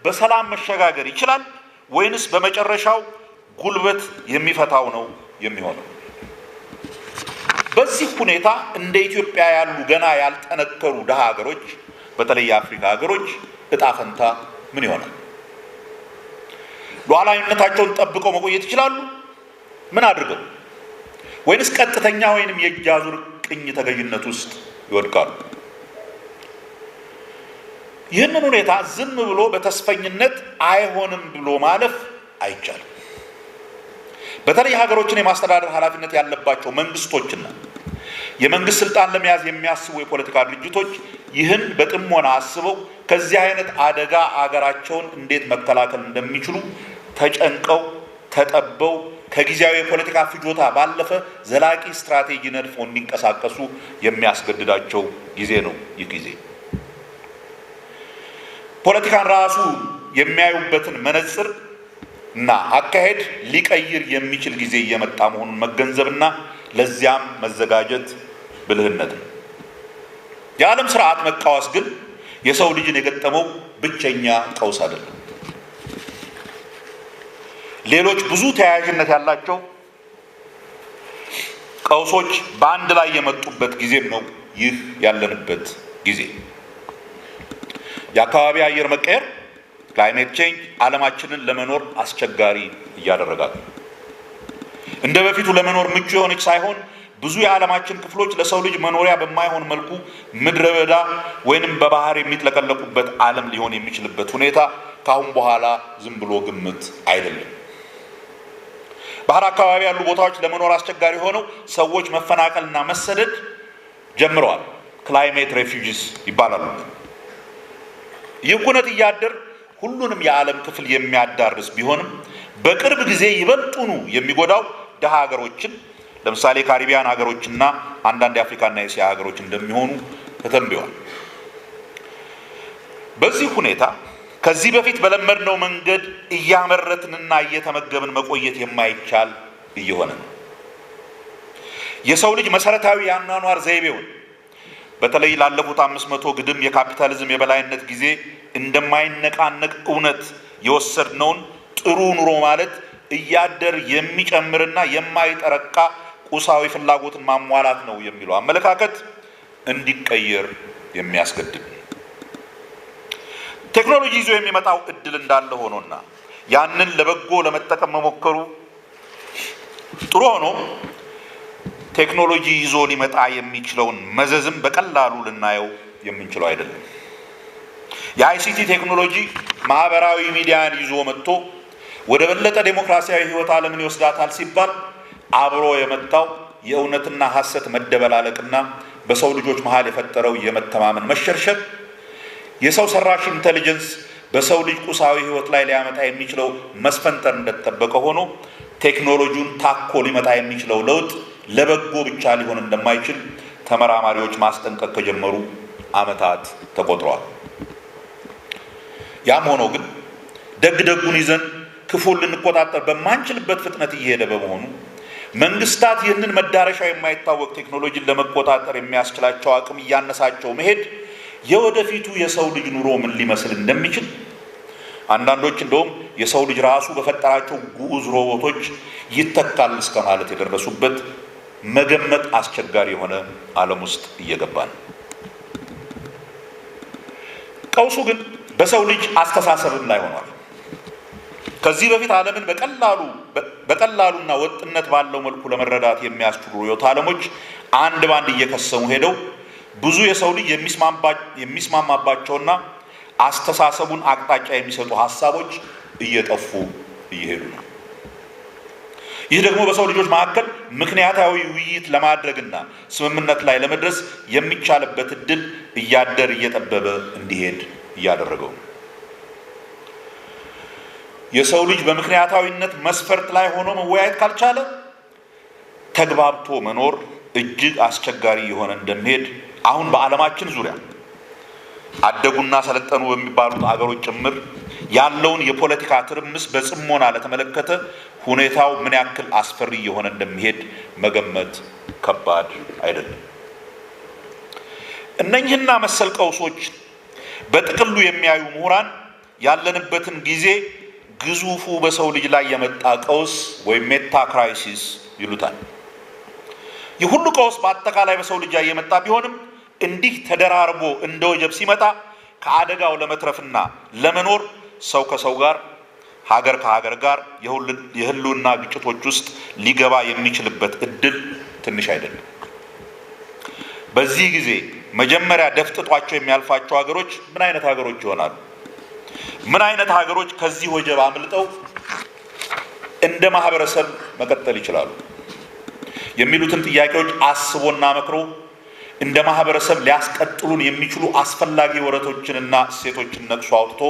[SPEAKER 1] በሰላም መሸጋገር ይችላል ወይንስ በመጨረሻው ጉልበት የሚፈታው ነው የሚሆነው? በዚህ ሁኔታ እንደ ኢትዮጵያ ያሉ ገና ያልጠነከሩ ድሃ ሀገሮች በተለይ የአፍሪካ ሀገሮች እጣ ፈንታ ምን ይሆናል? ሉዓላዊነታቸውን ጠብቀው መቆየት ይችላሉ? ምን አድርገው? ወይንስ ቀጥተኛ ወይንም የእጅ አዙር ቅኝ ተገዥነት ውስጥ ይወድቃሉ? ይህንን ሁኔታ ዝም ብሎ በተስፈኝነት አይሆንም ብሎ ማለፍ አይቻልም። በተለይ ሀገሮችን የማስተዳደር ኃላፊነት ያለባቸው መንግስቶችና የመንግስት ስልጣን ለመያዝ የሚያስቡ የፖለቲካ ድርጅቶች ይህን በጥሞና አስበው ከዚህ አይነት አደጋ አገራቸውን እንዴት መከላከል እንደሚችሉ ተጨንቀው ተጠበው ከጊዜያዊ የፖለቲካ ፍጆታ ባለፈ ዘላቂ ስትራቴጂ ነድፎ እንዲንቀሳቀሱ የሚያስገድዳቸው ጊዜ ነው። ይህ ጊዜ ፖለቲካን ራሱ የሚያዩበትን መነጽር እና አካሄድ ሊቀይር የሚችል ጊዜ እየመጣ መሆኑን መገንዘብና ለዚያም መዘጋጀት ብልህነት ነው። የዓለም ስርዓት መቃወስ ግን የሰው ልጅን የገጠመው ብቸኛ ቀውስ አይደለም። ሌሎች ብዙ ተያያዥነት ያላቸው ቀውሶች በአንድ ላይ የመጡበት ጊዜም ነው ይህ ያለንበት ጊዜ። የአካባቢ አየር መቀየር ክላይሜት ቼንጅ ዓለማችንን ለመኖር አስቸጋሪ እያደረጋት ነው። እንደ በፊቱ ለመኖር ምቹ የሆነች ሳይሆን ብዙ የዓለማችን ክፍሎች ለሰው ልጅ መኖሪያ በማይሆን መልኩ ምድረ በዳ ወይንም በባህር የሚጥለቀለቁበት ዓለም ሊሆን የሚችልበት ሁኔታ ካሁን በኋላ ዝም ብሎ ግምት አይደለም። ባህር አካባቢ ያሉ ቦታዎች ለመኖር አስቸጋሪ ሆነው ሰዎች መፈናቀልና መሰደድ ጀምረዋል። ክላይሜት ሬፊውጂስ ይባላሉ። ይህ ኩነት እያደር ሁሉንም የዓለም ክፍል የሚያዳርስ ቢሆንም በቅርብ ጊዜ ይበልጡኑ የሚጎዳው ደሃ ሀገሮችን ለምሳሌ ካሪቢያን ሀገሮችና አንዳንድ የአፍሪካና የእስያ ሀገሮች እንደሚሆኑ ተተንብዮአል። በዚህ ሁኔታ ከዚህ በፊት በለመድነው መንገድ እያመረትንና እየተመገብን መቆየት የማይቻል እየሆነ ነው። የሰው ልጅ መሰረታዊ የአኗኗር ዘይቤውን በተለይ ላለፉት 500 ግድም የካፒታሊዝም የበላይነት ጊዜ እንደማይነቃነቅ እውነት የወሰድነውን ጥሩ ኑሮ ማለት እያደር የሚጨምርና የማይጠረቃ ቁሳዊ ፍላጎትን ማሟላት ነው የሚለው አመለካከት እንዲቀየር የሚያስገድድ ቴክኖሎጂ ይዞ የሚመጣው እድል እንዳለ ሆኖና ያንን ለበጎ ለመጠቀም መሞከሩ ጥሩ ሆኖ ቴክኖሎጂ ይዞ ሊመጣ የሚችለውን መዘዝም በቀላሉ ልናየው የምንችለው አይደለም። የአይሲቲ ቴክኖሎጂ ማህበራዊ ሚዲያን ይዞ መጥቶ ወደ በለጠ ዴሞክራሲያዊ ህይወት ዓለምን ይወስዳታል ሲባል አብሮ የመጣው የእውነትና ሐሰት መደበላለቅና በሰው ልጆች መሃል የፈጠረው የመተማመን መሸርሸር የሰው ሰራሽ ኢንተለጀንስ በሰው ልጅ ቁሳዊ ህይወት ላይ ሊያመጣ የሚችለው መስፈንጠር እንደተጠበቀ ሆኖ ቴክኖሎጂውን ታኮ ሊመጣ የሚችለው ለውጥ ለበጎ ብቻ ሊሆን እንደማይችል ተመራማሪዎች ማስጠንቀቅ ከጀመሩ ዓመታት ተቆጥረዋል። ያም ሆኖ ግን ደግደጉን ይዘን ክፉን ልንቆጣጠር በማንችልበት ፍጥነት እየሄደ በመሆኑ መንግስታት ይህንን መዳረሻው የማይታወቅ ቴክኖሎጂን ለመቆጣጠር የሚያስችላቸው አቅም እያነሳቸው መሄድ የወደፊቱ የሰው ልጅ ኑሮ ምን ሊመስል እንደሚችል አንዳንዶች እንደውም የሰው ልጅ ራሱ በፈጠራቸው ግዑዝ ሮቦቶች ይተካል እስከ ማለት የደረሱበት መገመት አስቸጋሪ የሆነ ዓለም ውስጥ እየገባ ነው። ቀውሱ ግን በሰው ልጅ አስተሳሰብም ላይ ሆኗል። ከዚህ በፊት ዓለምን በቀላሉና ወጥነት ባለው መልኩ ለመረዳት የሚያስችሉ ርዕዮተ ዓለሞች አንድ ባንድ እየከሰሙ ሄደው ብዙ የሰው ልጅ የሚስማማባቸውና አስተሳሰቡን አቅጣጫ የሚሰጡ ሀሳቦች እየጠፉ እየሄዱ ነው። ይህ ደግሞ በሰው ልጆች መካከል ምክንያታዊ ውይይት ለማድረግና ስምምነት ላይ ለመድረስ የሚቻልበት እድል እያደር እየጠበበ እንዲሄድ እያደረገው ነው። የሰው ልጅ በምክንያታዊነት መስፈርት ላይ ሆኖ መወያየት ካልቻለ ተግባብቶ መኖር እጅግ አስቸጋሪ የሆነ እንደሚሄድ አሁን በዓለማችን ዙሪያ አደጉና ሰለጠኑ በሚባሉት አገሮች ጭምር ያለውን የፖለቲካ ትርምስ በጽሞና ለተመለከተ ሁኔታው ምን ያክል አስፈሪ የሆነ እንደሚሄድ መገመት ከባድ አይደለም። እነኚህና መሰል ቀውሶች በጥቅሉ የሚያዩ ምሁራን ያለንበትን ጊዜ ግዙፉ በሰው ልጅ ላይ የመጣ ቀውስ ወይም ሜታ ክራይሲስ ይሉታል። ይህ ሁሉ ቀውስ በአጠቃላይ በሰው ልጅ ላይ የመጣ ቢሆንም እንዲህ ተደራርቦ እንደ ወጀብ ሲመጣ ከአደጋው ለመትረፍና ለመኖር ሰው ከሰው ጋር ሀገር ከሀገር ጋር የህልውና ግጭቶች ውስጥ ሊገባ የሚችልበት እድል ትንሽ አይደለም። በዚህ ጊዜ መጀመሪያ ደፍጥጧቸው የሚያልፋቸው ሀገሮች ምን አይነት ሀገሮች ይሆናሉ? ምን አይነት ሀገሮች ከዚህ ወጀብ አምልጠው እንደ ማህበረሰብ መቀጠል ይችላሉ? የሚሉትን ጥያቄዎች አስቦና መክሮ እንደ ማህበረሰብ ሊያስቀጥሉን የሚችሉ አስፈላጊ ወረቶችንና እሴቶችን ነቅሶ አውጥቶ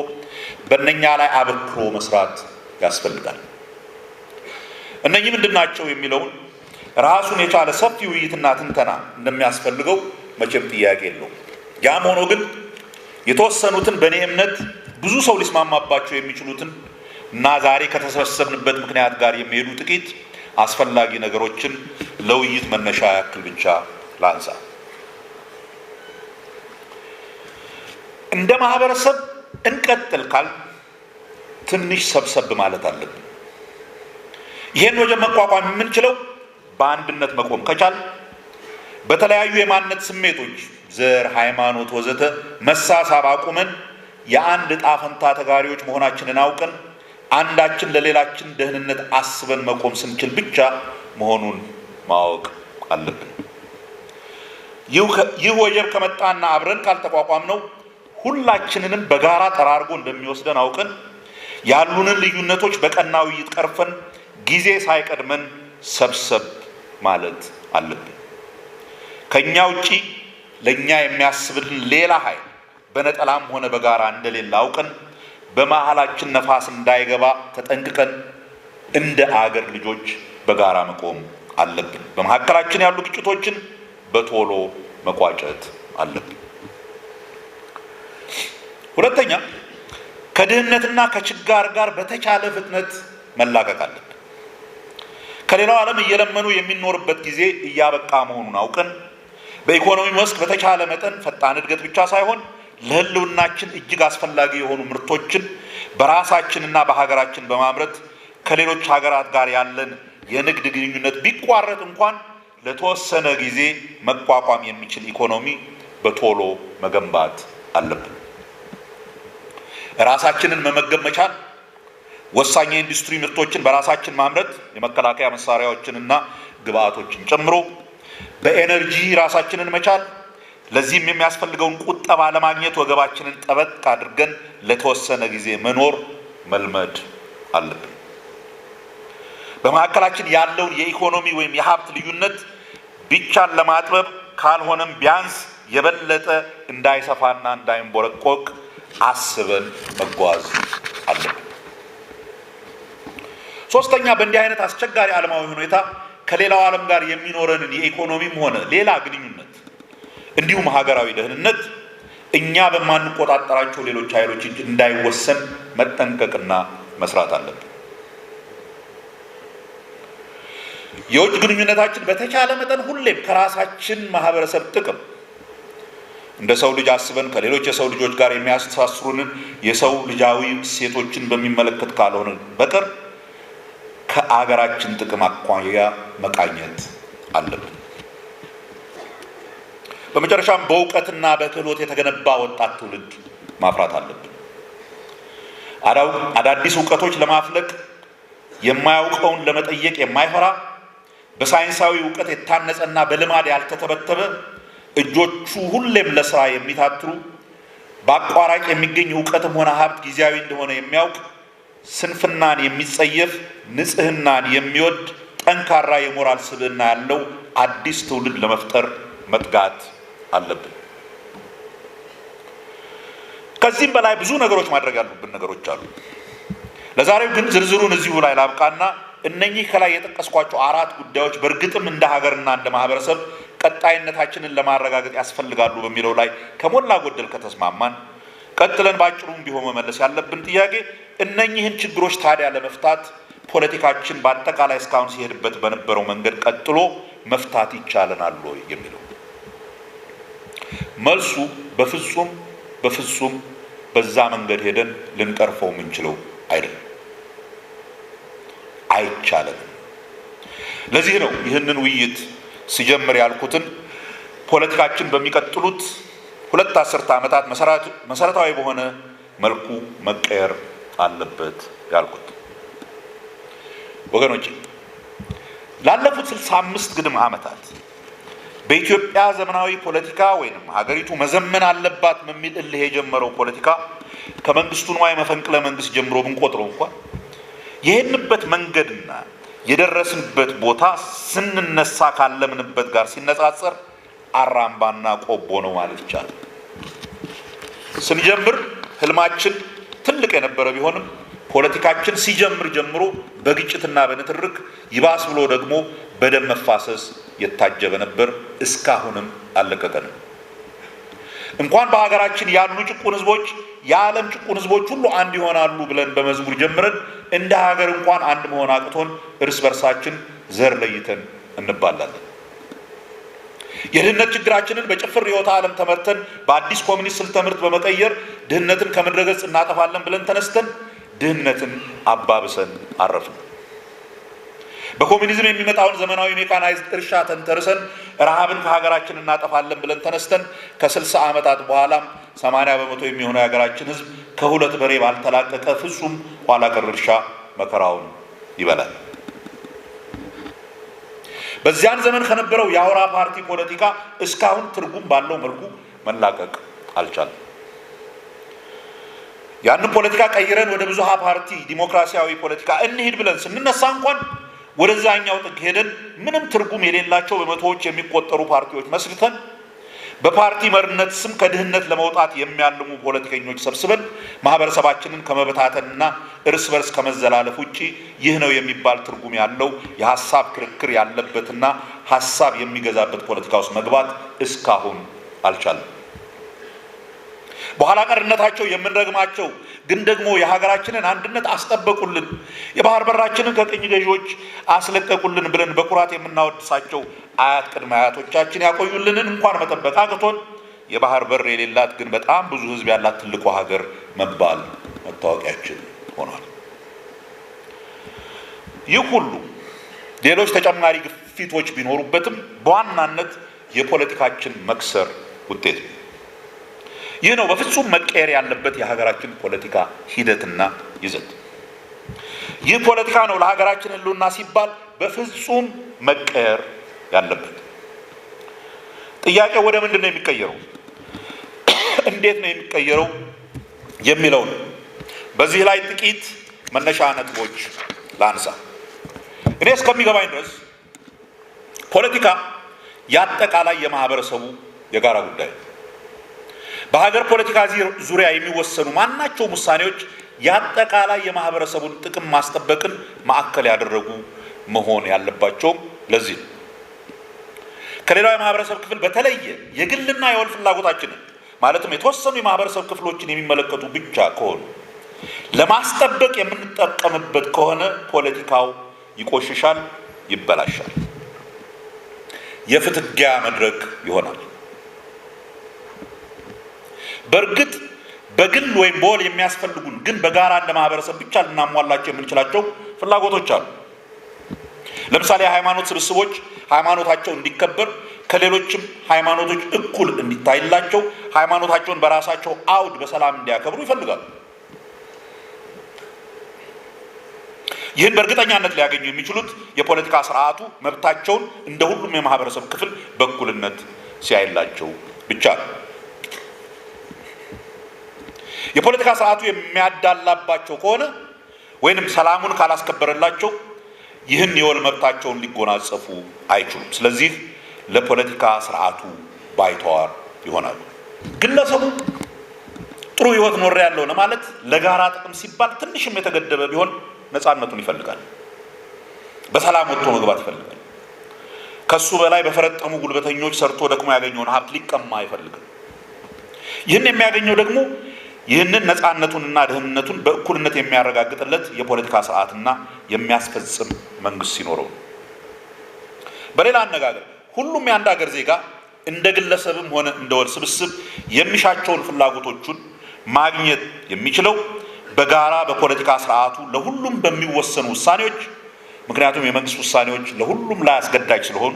[SPEAKER 1] በእነኛ ላይ አበክሮ መስራት ያስፈልጋል። እነኚህ ምንድናቸው የሚለውን ራሱን የቻለ ሰፊ ውይይትና ትንተና እንደሚያስፈልገው መቼም ጥያቄ የለውም። ያም ሆኖ ግን የተወሰኑትን በእኔ እምነት ብዙ ሰው ሊስማማባቸው የሚችሉትን እና ዛሬ ከተሰበሰብንበት ምክንያት ጋር የሚሄዱ ጥቂት አስፈላጊ ነገሮችን ለውይይት መነሻ ያክል ብቻ ላንሳ። እንደ ማህበረሰብ እንቀጥል ካል ትንሽ ሰብሰብ ማለት አለብን። ይህን ወጀብ መቋቋም የምንችለው በአንድነት መቆም ከቻል፣ በተለያዩ የማንነት ስሜቶች ዘር፣ ሃይማኖት ወዘተ መሳሳብ አቁመን የአንድ ዕጣ ፈንታ ተጋሪዎች መሆናችንን አውቀን አንዳችን ለሌላችን ደህንነት አስበን መቆም ስንችል ብቻ መሆኑን ማወቅ አለብን። ይህ ወጀብ ከመጣና አብረን ካልተቋቋም ነው ሁላችንንም በጋራ ጠራርጎ እንደሚወስደን አውቀን ያሉንን ልዩነቶች በቀና ውይይት ቀርፈን ጊዜ ሳይቀድመን ሰብሰብ ማለት አለብን። ከኛ ውጪ ለኛ የሚያስብልን ሌላ ኃይል በነጠላም ሆነ በጋራ እንደሌለ አውቀን በመሃላችን ነፋስ እንዳይገባ ተጠንቅቀን እንደ አገር ልጆች በጋራ መቆም አለብን። በመካከላችን ያሉ ግጭቶችን በቶሎ መቋጨት አለብን። ሁለተኛ፣ ከድህነትና ከችጋር ጋር በተቻለ ፍጥነት መላቀቅ አለብን። ከሌላው ዓለም እየለመኑ የሚኖርበት ጊዜ እያበቃ መሆኑን አውቀን በኢኮኖሚ መስክ በተቻለ መጠን ፈጣን እድገት ብቻ ሳይሆን ለሕልውናችን እጅግ አስፈላጊ የሆኑ ምርቶችን በራሳችንና በሀገራችን በማምረት ከሌሎች ሀገራት ጋር ያለን የንግድ ግንኙነት ቢቋረጥ እንኳን ለተወሰነ ጊዜ መቋቋም የሚችል ኢኮኖሚ በቶሎ መገንባት አለብን። ራሳችንን መመገብ መቻል፣ ወሳኝ የኢንዱስትሪ ምርቶችን በራሳችን ማምረት፣ የመከላከያ መሳሪያዎችንና ግብአቶችን ጨምሮ በኤነርጂ ራሳችንን መቻል፣ ለዚህም የሚያስፈልገውን ቁጠባ ለማግኘት ወገባችንን ጠበቅ አድርገን ለተወሰነ ጊዜ መኖር መልመድ አለብን። በመካከላችን ያለውን የኢኮኖሚ ወይም የሀብት ልዩነት ቢቻል ለማጥበብ ካልሆነም ቢያንስ የበለጠ እንዳይሰፋና እንዳይንቦረቆቅ አስበን መጓዝ አለብን። ሶስተኛ፣ በእንዲህ አይነት አስቸጋሪ ዓለማዊ ሁኔታ ከሌላው ዓለም ጋር የሚኖረንን የኢኮኖሚም ሆነ ሌላ ግንኙነት እንዲሁም ሀገራዊ ደህንነት እኛ በማንቆጣጠራቸው ሌሎች ኃይሎች እጅ እንዳይወሰን መጠንቀቅና መስራት አለብን። የውጭ ግንኙነታችን በተቻለ መጠን ሁሌም ከራሳችን ማህበረሰብ ጥቅም እንደ ሰው ልጅ አስበን ከሌሎች የሰው ልጆች ጋር የሚያስተሳስሩንን የሰው ልጃዊ እሴቶችን በሚመለከት ካልሆነ በቀር ከአገራችን ጥቅም አኳያ መቃኘት አለብን። በመጨረሻም በእውቀትና በክህሎት የተገነባ ወጣት ትውልድ ማፍራት አለብን። አዳዲስ እውቀቶች ለማፍለቅ የማያውቀውን ለመጠየቅ የማይፈራ በሳይንሳዊ እውቀት የታነጸና በልማድ ያልተተበተበ እጆቹ ሁሌም ለስራ የሚታትሩ በአቋራጭ የሚገኝ እውቀትም ሆነ ሀብት ጊዜያዊ እንደሆነ የሚያውቅ ስንፍናን የሚጸየፍ ንጽህናን የሚወድ ጠንካራ የሞራል ስብዕና ያለው አዲስ ትውልድ ለመፍጠር መትጋት አለብን። ከዚህም በላይ ብዙ ነገሮች ማድረግ ያሉብን ነገሮች አሉ። ለዛሬው ግን ዝርዝሩን እዚሁ ላይ ላብቃና እነኚህ ከላይ የጠቀስኳቸው አራት ጉዳዮች በእርግጥም እንደ ሀገርና እንደ ማህበረሰብ ቀጣይነታችንን ለማረጋገጥ ያስፈልጋሉ በሚለው ላይ ከሞላ ጎደል ከተስማማን ቀጥለን ባጭሩም ቢሆን መመለስ ያለብን ጥያቄ እነኚህን ችግሮች ታዲያ ለመፍታት ፖለቲካችን በአጠቃላይ እስካሁን ሲሄድበት በነበረው መንገድ ቀጥሎ መፍታት ይቻለናል ወይ የሚለው። መልሱ በፍጹም በዛ መንገድ ሄደን ልንቀርፈው የምንችለው አይደለም፣ አይቻለንም። ለዚህ ነው ይህንን ውይይት ሲጀምር ያልኩትን ፖለቲካችን በሚቀጥሉት 2 አስርተ ዓመታት መሰረታዊ በሆነ መልኩ መቀየር አለበት ያልኩት። ወገኖች፣ ላለፉት 65 ግድም ዓመታት በኢትዮጵያ ዘመናዊ ፖለቲካ ወይንም ሀገሪቱ መዘመን አለባት በሚል እልህ የጀመረው ፖለቲካ ከመንግስቱ ንዋይ መፈንቅለ መንግስት ጀምሮ ብንቆጥረው እንኳን የሄድንበት መንገድና የደረስንበት ቦታ ስንነሳ ካለምንበት ጋር ሲነጻጸር አራምባና ቆቦ ነው ማለት ይቻላል። ስንጀምር ህልማችን ትልቅ የነበረ ቢሆንም ፖለቲካችን ሲጀምር ጀምሮ በግጭትና በንትርክ ይባስ ብሎ ደግሞ በደም መፋሰስ የታጀበ ነበር። እስካሁንም አልለቀቀንም። እንኳን በሀገራችን ያሉ ጭቁን ህዝቦች የዓለም ጭቁን ህዝቦች ሁሉ አንድ ይሆናሉ ብለን በመዝሙር ጀምረን እንደ ሀገር እንኳን አንድ መሆን አቅቶን እርስ በርሳችን ዘር ለይተን እንባላለን። የድህነት ችግራችንን በጭፍር ርዕዮተ ዓለም ተመርተን በአዲስ ኮሚኒስት ስልተ ትምህርት በመቀየር ድህነትን ከምድረገጽ እናጠፋለን ብለን ተነስተን ድህነትን አባብሰን አረፍን። በኮሚኒዝም የሚመጣውን ዘመናዊ ሜካናይዝድ እርሻ ተንተርሰን ረሃብን ከሀገራችን እናጠፋለን ብለን ተነስተን ከ60 ዓመታት በኋላም 80 በመቶ የሚሆነው የሀገራችን ህዝብ ከሁለት በሬ ባልተላቀቀ ፍጹም ኋላ ቀር እርሻ መከራውን ይበላል። በዚያን ዘመን ከነበረው የአውራ ፓርቲ ፖለቲካ እስካሁን ትርጉም ባለው መልኩ መላቀቅ አልቻለም። ያንን ፖለቲካ ቀይረን ወደ ብዙሃ ፓርቲ ዲሞክራሲያዊ ፖለቲካ እንሂድ ብለን ስንነሳ እንኳን ወደዛኛው ጥግ ሄደን ምንም ትርጉም የሌላቸው በመቶዎች የሚቆጠሩ ፓርቲዎች መስርተን በፓርቲ መሪነት ስም ከድህነት ለመውጣት የሚያልሙ ፖለቲከኞች ሰብስበን ማህበረሰባችንን ከመበታተንና እርስ በርስ ከመዘላለፍ ውጪ ይህ ነው የሚባል ትርጉም ያለው የሐሳብ ክርክር ያለበትና ሐሳብ የሚገዛበት ፖለቲካ ውስጥ መግባት እስካሁን አልቻለም። በኋላ ቀርነታቸው የምንረግማቸው ግን ደግሞ የሀገራችንን አንድነት አስጠበቁልን፣ የባህር በራችንን ከቅኝ ገዢዎች አስለቀቁልን ብለን በኩራት የምናወድሳቸው አያት ቅድመ አያቶቻችን ያቆዩልንን እንኳን መጠበቅ አቅቶን የባህር በር የሌላት ግን በጣም ብዙ ህዝብ ያላት ትልቁ ሀገር መባል መታወቂያችን ሆኗል። ይህ ሁሉ ሌሎች ተጨማሪ ግፊቶች ቢኖሩበትም በዋናነት የፖለቲካችን መክሰር ውጤት ነው። ይህ ነው በፍጹም መቀየር ያለበት የሀገራችን ፖለቲካ ሂደትና ይዘት። ይህ ፖለቲካ ነው ለሀገራችን ህልውና ሲባል በፍጹም መቀየር ያለበት። ጥያቄው ወደ ምንድን ነው የሚቀየረው? እንዴት ነው የሚቀየረው የሚለው ነው። በዚህ ላይ ጥቂት መነሻ ነጥቦች ላንሳ። እኔ እስከሚገባኝ ድረስ ፖለቲካ የአጠቃላይ የማህበረሰቡ የጋራ ጉዳይ ነው። በሀገር ፖለቲካ ዙሪያ የሚወሰኑ ማናቸውም ውሳኔዎች የአጠቃላይ የማህበረሰቡን ጥቅም ማስጠበቅን ማዕከል ያደረጉ መሆን ያለባቸውም ለዚህ ነው። ከሌላው የማህበረሰብ ክፍል በተለየ የግልና የወል ፍላጎታችንን ማለትም የተወሰኑ የማህበረሰብ ክፍሎችን የሚመለከቱ ብቻ ከሆኑ ለማስጠበቅ የምንጠቀምበት ከሆነ ፖለቲካው ይቆሽሻል፣ ይበላሻል፣ የፍትጊያ መድረክ ይሆናል። በእርግጥ በግል ወይም በወል የሚያስፈልጉን ግን በጋራ እንደ ማህበረሰብ ብቻ ልናሟላቸው የምንችላቸው ፍላጎቶች አሉ። ለምሳሌ የሃይማኖት ስብስቦች ሃይማኖታቸው እንዲከበር ከሌሎችም ሃይማኖቶች እኩል እንዲታይላቸው ሃይማኖታቸውን በራሳቸው አውድ በሰላም እንዲያከብሩ ይፈልጋሉ። ይህን በእርግጠኛነት ሊያገኙ የሚችሉት የፖለቲካ ስርዓቱ መብታቸውን እንደ ሁሉም የማህበረሰብ ክፍል በእኩልነት ሲያይላቸው ብቻ ነው። የፖለቲካ ስርዓቱ የሚያዳላባቸው ከሆነ ወይንም ሰላሙን ካላስከበረላቸው ይህን የወል መብታቸውን ሊጎናጸፉ አይችሉም። ስለዚህ ለፖለቲካ ስርዓቱ ባይተዋር ይሆናሉ። ግለሰቡ ጥሩ ህይወት ኖር ያለው ለማለት ለጋራ ጥቅም ሲባል ትንሽም የተገደበ ቢሆን ነፃነቱን ይፈልጋል። በሰላም ወጥቶ መግባት ይፈልጋል። ከሱ በላይ በፈረጠሙ ጉልበተኞች ሰርቶ ደክሞ ያገኘውን ሀብት ሊቀማ አይፈልግም። ይህን የሚያገኘው ደግሞ ይህንን ነፃነቱንና ደህንነቱን በእኩልነት የሚያረጋግጥለት የፖለቲካ ስርዓትና የሚያስፈጽም መንግስት ሲኖረው። በሌላ አነጋገር ሁሉም የአንድ ሀገር ዜጋ እንደ ግለሰብም ሆነ እንደ ወል ስብስብ የሚሻቸውን ፍላጎቶቹን ማግኘት የሚችለው በጋራ በፖለቲካ ስርዓቱ ለሁሉም በሚወሰኑ ውሳኔዎች፣ ምክንያቱም የመንግስት ውሳኔዎች ለሁሉም ላይ አስገዳጅ ስለሆኑ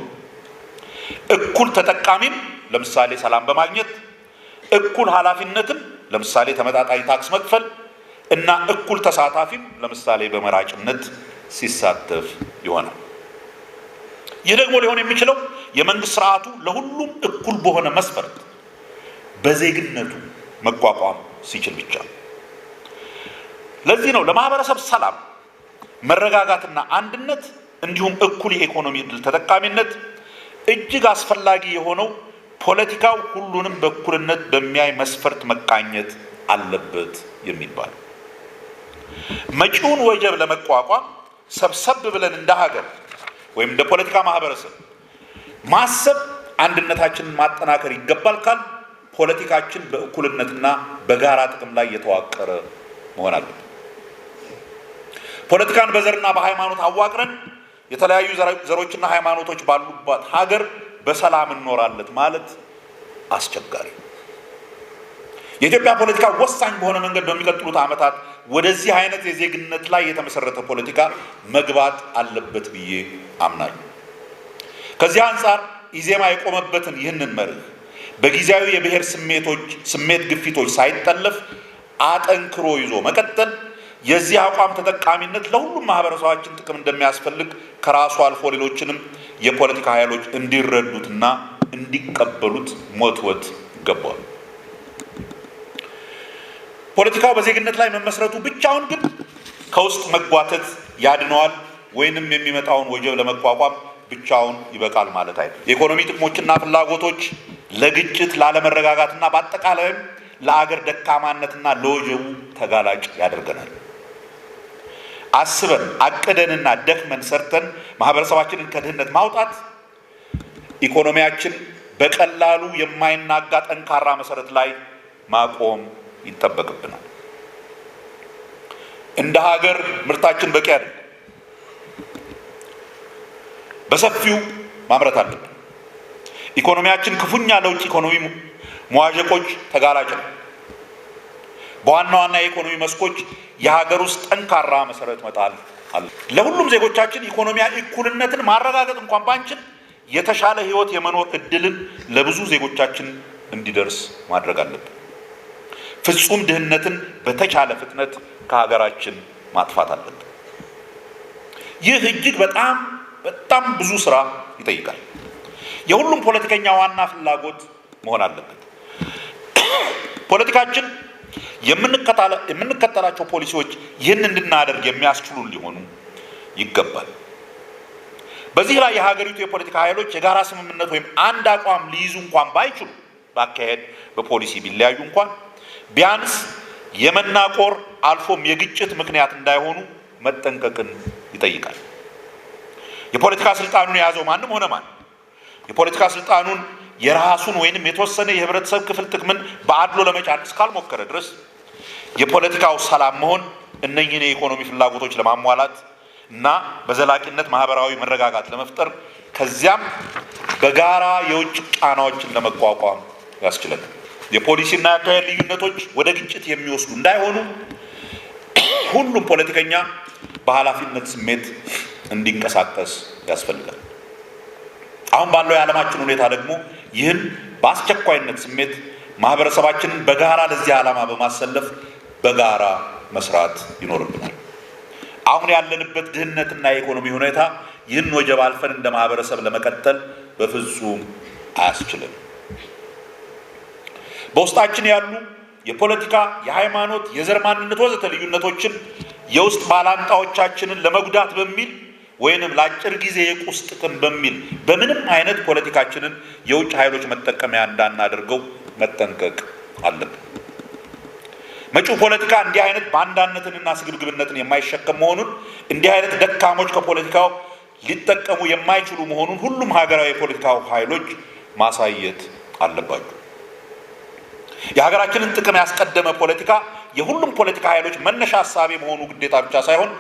[SPEAKER 1] እኩል ተጠቃሚም ለምሳሌ ሰላም በማግኘት እኩል ኃላፊነትም ለምሳሌ ተመጣጣኝ ታክስ መክፈል እና እኩል ተሳታፊም ለምሳሌ በመራጭነት ሲሳተፍ ይሆናል። ይህ ደግሞ ሊሆን የሚችለው የመንግስት ስርዓቱ ለሁሉም እኩል በሆነ መስፈርት በዜግነቱ መቋቋም ሲችል ብቻ። ለዚህ ነው ለማህበረሰብ ሰላም፣ መረጋጋትና አንድነት እንዲሁም እኩል የኢኮኖሚ ዕድል ተጠቃሚነት እጅግ አስፈላጊ የሆነው ፖለቲካው ሁሉንም በእኩልነት በሚያይ መስፈርት መቃኘት አለበት የሚባለው። መጪውን ወጀብ ለመቋቋም ሰብሰብ ብለን እንደ ሀገር ወይም እንደ ፖለቲካ ማህበረሰብ ማሰብ አንድነታችንን ማጠናከር ይገባል ካል ፖለቲካችን በእኩልነትና በጋራ ጥቅም ላይ የተዋቀረ መሆን አለበት። ፖለቲካን በዘርና በሃይማኖት አዋቅረን የተለያዩ ዘሮችና ሃይማኖቶች ባሉባት ሀገር በሰላም እንኖራለን ማለት አስቸጋሪ። የኢትዮጵያ ፖለቲካ ወሳኝ በሆነ መንገድ በሚቀጥሉት ዓመታት ወደዚህ አይነት የዜግነት ላይ የተመሰረተ ፖለቲካ መግባት አለበት ብዬ አምናለሁ። ከዚህ አንጻር ኢዜማ የቆመበትን ይህንን መርህ በጊዜያዊ የብሔር ስሜት ግፊቶች ሳይጠለፍ አጠንክሮ ይዞ መቀጠል የዚህ አቋም ተጠቃሚነት ለሁሉም ማህበረሰባችን ጥቅም እንደሚያስፈልግ ከራሱ አልፎ ሌሎችንም የፖለቲካ ኃይሎች እንዲረዱትና እንዲቀበሉት ሞትወት ይገባል። ፖለቲካው በዜግነት ላይ መመስረቱ ብቻውን ግን ከውስጥ መጓተት ያድነዋል ወይንም የሚመጣውን ወጀብ ለመቋቋም ብቻውን ይበቃል ማለት አይደለም። የኢኮኖሚ ጥቅሞችና ፍላጎቶች ለግጭት፣ ላለመረጋጋትና በአጠቃላይም ለአገር ደካማነትና ለወጀቡ ተጋላጭ ያደርገናል። አስበን አቅደንና ደክመን ሰርተን ማህበረሰባችንን ከድህነት ማውጣት ኢኮኖሚያችን በቀላሉ የማይናጋ ጠንካራ መሰረት ላይ ማቆም ይጠበቅብናል። እንደ ሀገር ምርታችን በቂ አይደለም። በሰፊው ማምረት አለብን። ኢኮኖሚያችን ክፉኛ ለውጭ ኢኮኖሚ መዋዠቆች ተጋላጭ ነው። በዋና ዋና የኢኮኖሚ መስኮች የሀገር ውስጥ ጠንካራ መሰረት መጣል አለ። ለሁሉም ዜጎቻችን ኢኮኖሚያዊ እኩልነትን ማረጋገጥ እንኳን ባንችል የተሻለ ህይወት የመኖር እድልን ለብዙ ዜጎቻችን እንዲደርስ ማድረግ አለብን። ፍጹም ድህነትን በተቻለ ፍጥነት ከሀገራችን ማጥፋት አለብን። ይህ እጅግ በጣም ብዙ ስራ ይጠይቃል። የሁሉም ፖለቲከኛ ዋና ፍላጎት መሆን አለበት። ፖለቲካችን የምንከተላቸው ፖሊሲዎች ይህን እንድናደርግ የሚያስችሉን ሊሆኑ ይገባል። በዚህ ላይ የሀገሪቱ የፖለቲካ ኃይሎች የጋራ ስምምነት ወይም አንድ አቋም ሊይዙ እንኳን ባይችሉ በአካሄድ በፖሊሲ ቢለያዩ እንኳን ቢያንስ የመናቆር አልፎም የግጭት ምክንያት እንዳይሆኑ መጠንቀቅን ይጠይቃል። የፖለቲካ ስልጣኑን የያዘው ማንም ሆነ ማን የፖለቲካ ስልጣኑን የራሱን ወይንም የተወሰነ የህብረተሰብ ክፍል ጥቅምን በአድሎ ለመጫን እስካልሞከረ ድረስ የፖለቲካው ሰላም መሆን እነኝህን የኢኮኖሚ ፍላጎቶች ለማሟላት እና በዘላቂነት ማህበራዊ መረጋጋት ለመፍጠር ከዚያም በጋራ የውጭ ጫናዎችን ለመቋቋም ያስችላል። የፖሊሲና የአካሄድ ልዩነቶች ወደ ግጭት የሚወስዱ እንዳይሆኑ ሁሉም ፖለቲከኛ በኃላፊነት ስሜት እንዲንቀሳቀስ ያስፈልጋል። አሁን ባለው የዓለማችን ሁኔታ ደግሞ ይህን በአስቸኳይነት ስሜት ማህበረሰባችንን በጋራ ለዚህ ዓላማ በማሰለፍ በጋራ መስራት ይኖርብናል። አሁን ያለንበት ድህነትና የኢኮኖሚ ሁኔታ ይህን ወጀብ አልፈን እንደ ማህበረሰብ ለመቀጠል በፍጹም አያስችልም። በውስጣችን ያሉ የፖለቲካ፣ የሃይማኖት፣ የዘር ማንነት ወዘተ ልዩነቶችን የውስጥ ባላንጣዎቻችንን ለመጉዳት በሚል ወይንም ለአጭር ጊዜ የቁስ ጥቅም በሚል በምንም አይነት ፖለቲካችንን የውጭ ኃይሎች መጠቀሚያ እንዳናደርገው መጠንቀቅ አለብን። መጪው ፖለቲካ እንዲህ አይነት ባንዳነትንና ስግብግብነትን የማይሸከም መሆኑን፣ እንዲህ አይነት ደካሞች ከፖለቲካው ሊጠቀሙ የማይችሉ መሆኑን ሁሉም ሀገራዊ የፖለቲካው ኃይሎች ማሳየት አለባቸው። የሀገራችንን ጥቅም ያስቀደመ ፖለቲካ የሁሉም ፖለቲካ ኃይሎች መነሻ ሀሳቤ መሆኑ ግዴታ ብቻ ሳይሆን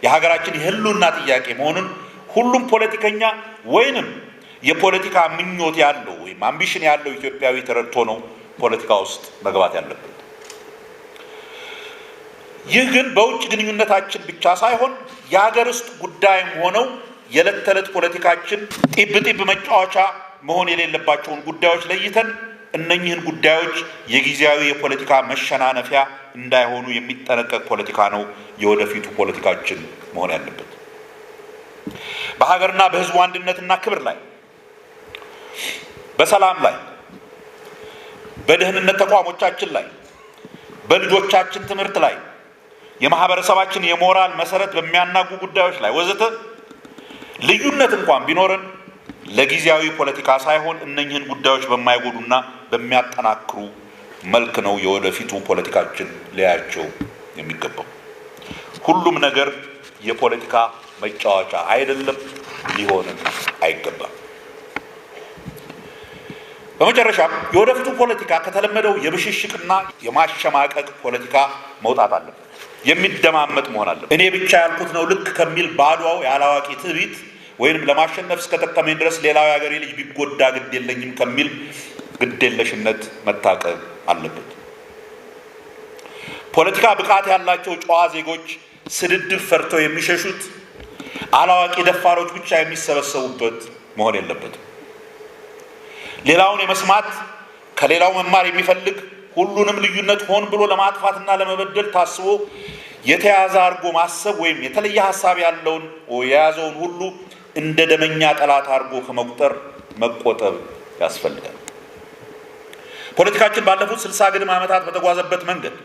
[SPEAKER 1] የሀገራችን የህልውና ጥያቄ መሆኑን ሁሉም ፖለቲከኛ ወይንም የፖለቲካ ምኞት ያለው ወይም አምቢሽን ያለው ኢትዮጵያዊ ተረድቶ ነው ፖለቲካ ውስጥ መግባት ያለበት። ይህ ግን በውጭ ግንኙነታችን ብቻ ሳይሆን የሀገር ውስጥ ጉዳይም ሆነው የዕለት ተዕለት ፖለቲካችን ጢብ መጫወቻ መሆን የሌለባቸውን ጉዳዮች ለይተን እነኚህን ጉዳዮች የጊዜያዊ የፖለቲካ መሸናነፊያ እንዳይሆኑ የሚጠነቀቅ ፖለቲካ ነው የወደፊቱ ፖለቲካችን መሆን ያለበት። በሀገርና በህዝቡ አንድነትና ክብር ላይ፣ በሰላም ላይ፣ በደህንነት ተቋሞቻችን ላይ፣ በልጆቻችን ትምህርት ላይ፣ የማህበረሰባችን የሞራል መሰረት በሚያናጉ ጉዳዮች ላይ ወዘተ ልዩነት እንኳን ቢኖረን ለጊዜያዊ ፖለቲካ ሳይሆን እነኚህን ጉዳዮች በማይጎዱና በሚያጠናክሩ መልክ ነው የወደፊቱ ፖለቲካችን ሊያያቸው የሚገባው። ሁሉም ነገር የፖለቲካ መጫወቻ አይደለም፣ ሊሆንም አይገባም። በመጨረሻም የወደፊቱ ፖለቲካ ከተለመደው የብሽሽቅና የማሸማቀቅ ፖለቲካ መውጣት አለበት። የሚደማመጥ መሆን አለበት። እኔ ብቻ ያልኩት ነው ልክ ከሚል ባዶው ያላዋቂ ትዕቢት ወይንም ለማሸነፍ እስከጠቀመኝ ድረስ ሌላው የሀገሬ ልጅ ቢጎዳ ግድ የለኝም ከሚል ግዴለሽነት መታቀብ አለበት። ፖለቲካ ብቃት ያላቸው ጨዋ ዜጎች ስድድብ ፈርተው የሚሸሹት አላዋቂ ደፋሮች ብቻ የሚሰበሰቡበት መሆን የለበትም። ሌላውን የመስማት ከሌላው መማር የሚፈልግ ሁሉንም ልዩነት ሆን ብሎ ለማጥፋትና ለመበደል ታስቦ የተያዘ አድርጎ ማሰብ ወይም የተለየ ሀሳብ ያለውን የያዘውን ሁሉ እንደ ደመኛ ጠላት አድርጎ ከመቁጠር መቆጠብ ያስፈልጋል። ፖለቲካችን ባለፉት 60 ግድም ዓመታት በተጓዘበት መንገድ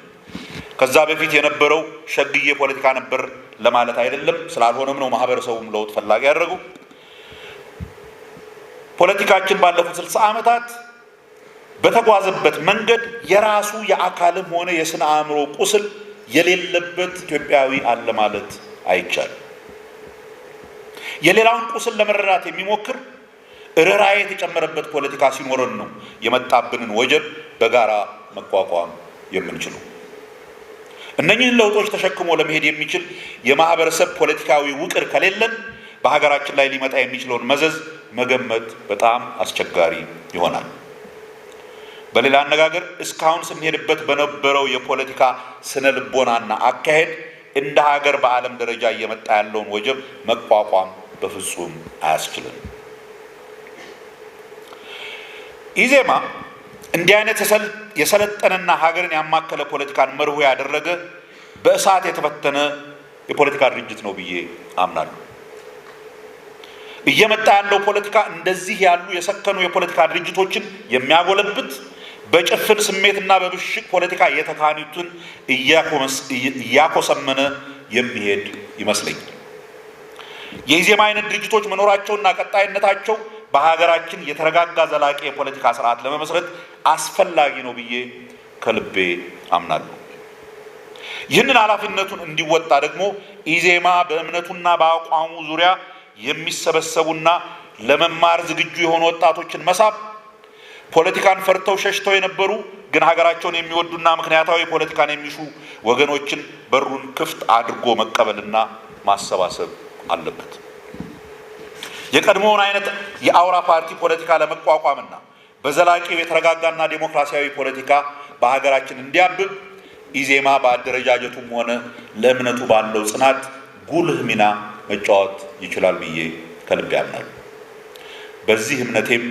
[SPEAKER 1] ከዛ በፊት የነበረው ሸግዬ ፖለቲካ ነበር ለማለት አይደለም። ስላልሆነም ነው ማህበረሰቡም ለውጥ ፈላጊ ያደረገው። ፖለቲካችን ባለፉት 60 ዓመታት በተጓዘበት መንገድ የራሱ የአካልም ሆነ የስነ አእምሮ ቁስል የሌለበት ኢትዮጵያዊ አለ ማለት አይቻልም። የሌላውን ቁስል ለመረዳት የሚሞክር ርኅራኄ የተጨመረበት ፖለቲካ ሲኖረን ነው የመጣብንን ወጀብ በጋራ መቋቋም የምንችለው። እነኚህን ለውጦች ተሸክሞ ለመሄድ የሚችል የማህበረሰብ ፖለቲካዊ ውቅር ከሌለን በሀገራችን ላይ ሊመጣ የሚችለውን መዘዝ መገመት በጣም አስቸጋሪ ይሆናል። በሌላ አነጋገር እስካሁን ስንሄድበት በነበረው የፖለቲካ ስነ ልቦናና አካሄድ እንደ ሀገር በዓለም ደረጃ እየመጣ ያለውን ወጀብ መቋቋም በፍጹም አያስችልም። ኢዜማ እንዲህ አይነት የሰለጠነና ሀገርን ያማከለ ፖለቲካን መርሁ ያደረገ በእሳት የተፈተነ የፖለቲካ ድርጅት ነው ብዬ አምናለሁ። እየመጣ ያለው ፖለቲካ እንደዚህ ያሉ የሰከኑ የፖለቲካ ድርጅቶችን የሚያጎለብት በጭፍን ስሜትና በብሽቅ ፖለቲካ የተካኑትን እያኮሰመነ የሚሄድ ይመስለኛል። የኢዜማ አይነት ድርጅቶች መኖራቸውና ቀጣይነታቸው በሀገራችን የተረጋጋ ዘላቂ የፖለቲካ ስርዓት ለመመስረት አስፈላጊ ነው ብዬ ከልቤ አምናለሁ። ይህንን ኃላፊነቱን እንዲወጣ ደግሞ ኢዜማ በእምነቱና በአቋሙ ዙሪያ የሚሰበሰቡና ለመማር ዝግጁ የሆኑ ወጣቶችን መሳብ፣ ፖለቲካን ፈርተው ሸሽተው የነበሩ ግን ሀገራቸውን የሚወዱና ምክንያታዊ ፖለቲካን የሚሹ ወገኖችን በሩን ክፍት አድርጎ መቀበልና ማሰባሰብ አለበት። የቀድሞውን አይነት የአውራ ፓርቲ ፖለቲካ ለመቋቋምና በዘላቂው የተረጋጋና ዴሞክራሲያዊ ፖለቲካ በሀገራችን እንዲያብብ ኢዜማ በአደረጃጀቱም ሆነ ለእምነቱ ባለው ጽናት ጉልህ ሚና መጫወት ይችላል ብዬ ከልቤ አምናለሁ። በዚህ እምነቴም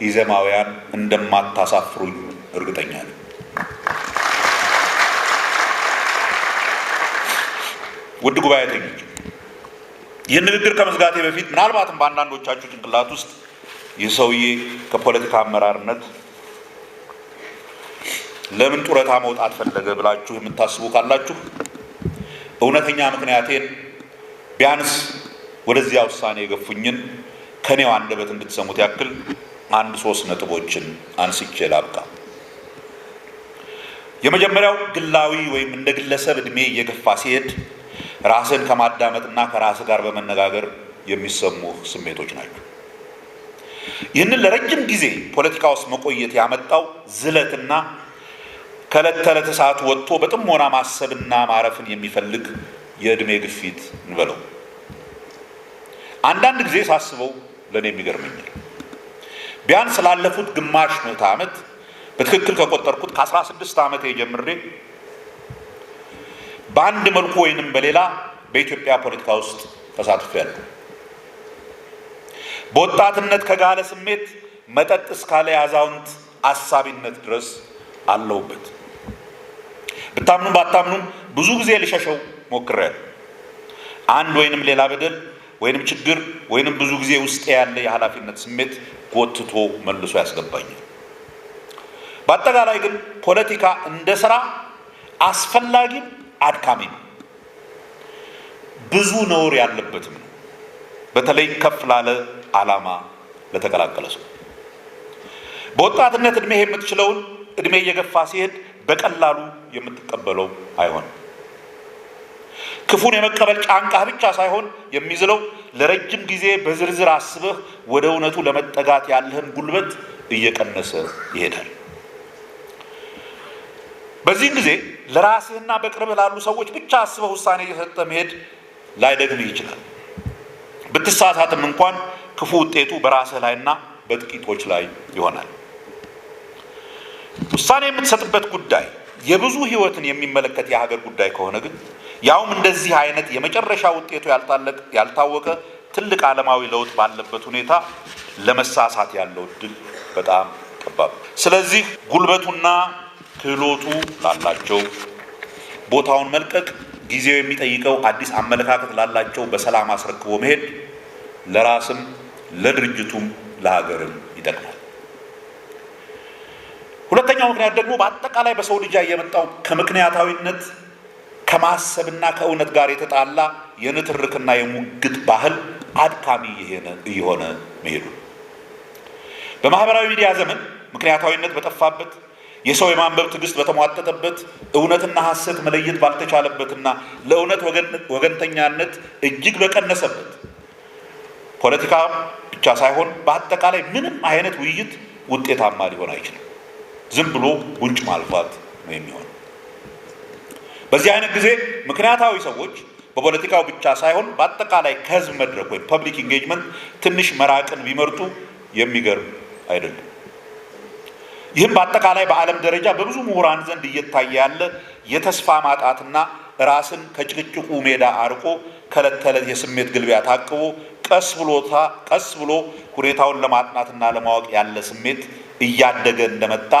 [SPEAKER 1] ኢዜማውያን እንደማታሳፍሩኝ እርግጠኛ ነኝ። ውድ ጉባኤተኞች፣ ይህን ንግግር ከመዝጋቴ በፊት ምናልባትም በአንዳንዶቻችሁ ጭንቅላት ውስጥ ይህ ሰውዬ ከፖለቲካ አመራርነት ለምን ጡረታ መውጣት ፈለገ ብላችሁ የምታስቡ ካላችሁ እውነተኛ ምክንያቴን ቢያንስ ወደዚያ ውሳኔ የገፉኝን ከኔው አንደበት እንድትሰሙት ያክል 1-3 ነጥቦችን አንስቼ ላብቃ። የመጀመሪያው ግላዊ ወይም እንደ ግለሰብ እድሜ እየገፋ ሲሄድ ራስን ከማዳመጥና ከራስ ጋር በመነጋገር የሚሰሙ ስሜቶች ናቸው። ይህንን ለረጅም ጊዜ ፖለቲካ ውስጥ መቆየት ያመጣው ዝለትና ከዕለት ተዕለት እሳት ወጥቶ በጥሞና ማሰብና ማረፍን የሚፈልግ የእድሜ ግፊት እንበለው። አንዳንድ ጊዜ ሳስበው ለእኔ የሚገርመኛል። ቢያንስ ላለፉት ግማሽ ምዕተ ዓመት በትክክል ከቆጠርኩት ከ16 ዓመቴ ጀምሬ በአንድ መልኩ ወይንም በሌላ በኢትዮጵያ ፖለቲካ ውስጥ ተሳትፌያለሁ። በወጣትነት ከጋለ ስሜት መጠጥ እስካለ የአዛውንት አሳቢነት ድረስ አለሁበት። ብታምኑም ባታምኑም ብዙ ጊዜ ልሸሸው ሞክሬያለሁ። አንድ ወይንም ሌላ በደል ወይንም ችግር ወይንም ብዙ ጊዜ ውስጥ ያለ የኃላፊነት ስሜት ጎትቶ መልሶ ያስገባኛል። በአጠቃላይ ግን ፖለቲካ እንደ ስራ አስፈላጊም አድካሚ ነው። ብዙ ነውር ያለበትም ነው። በተለይ ከፍ ላለ ዓላማ ለተቀላቀለ ሰው በወጣትነት እድሜ የምትችለውን እድሜ እየገፋ ሲሄድ በቀላሉ የምትቀበለው አይሆንም። ክፉን የመቀበል ጫንቃህ ብቻ ሳይሆን የሚዝለው ለረጅም ጊዜ በዝርዝር አስበህ ወደ እውነቱ ለመጠጋት ያለህን ጉልበት እየቀነሰ ይሄዳል። በዚህ ጊዜ ለራስህና በቅርብ ላሉ ሰዎች ብቻ አስበህ ውሳኔ እየሰጠ መሄድ ላይደግምህ ይችላል። ብትሳሳትም እንኳን ክፉ ውጤቱ በራስህ ላይና በጥቂቶች ላይ ይሆናል። ውሳኔ የምትሰጥበት ጉዳይ የብዙ ህይወትን የሚመለከት የሀገር ጉዳይ ከሆነ ግን ያውም እንደዚህ አይነት የመጨረሻ ውጤቱ ያልታወቀ ትልቅ ዓለማዊ ለውጥ ባለበት ሁኔታ ለመሳሳት ያለው እድል በጣም ጠባብ። ስለዚህ ጉልበቱና ክህሎቱ ላላቸው ቦታውን መልቀቅ፣ ጊዜው የሚጠይቀው አዲስ አመለካከት ላላቸው በሰላም አስረክቦ መሄድ ለራስም ለድርጅቱም ለሀገርም ይጠቅማል። ሁለተኛው ምክንያት ደግሞ በአጠቃላይ በሰው ልጅ የመጣው ከምክንያታዊነት ከማሰብና ከእውነት ጋር የተጣላ የንትርክና የሙግት ባህል አድካሚ እየሆነ መሄዱ በማህበራዊ ሚዲያ ዘመን ምክንያታዊነት በጠፋበት፣ የሰው የማንበብ ትዕግስት በተሟጠጠበት፣ እውነትና ሐሰት መለየት ባልተቻለበትና ለእውነት ወገንተኛነት እጅግ በቀነሰበት ፖለቲካ ብቻ ሳይሆን በአጠቃላይ ምንም አይነት ውይይት ውጤታማ ሊሆን አይችልም። ዝም ብሎ ጉንጭ ማልፋት ነው የሚሆነው። በዚህ አይነት ጊዜ ምክንያታዊ ሰዎች በፖለቲካው ብቻ ሳይሆን በአጠቃላይ ከህዝብ መድረክ ወይም ፐብሊክ ኢንጌጅመንት ትንሽ መራቅን ቢመርጡ የሚገርም አይደለም። ይህም በአጠቃላይ በዓለም ደረጃ በብዙ ምሁራን ዘንድ እየታየ ያለ የተስፋ ማጣትና ራስን ከጭቅጭቁ ሜዳ አርቆ ከዕለት ተዕለት የስሜት ግልቢያ ታቅቦ ቀስ ብሎ ሁኔታውን ለማጥናትና ለማወቅ ያለ ስሜት እያደገ እንደመጣ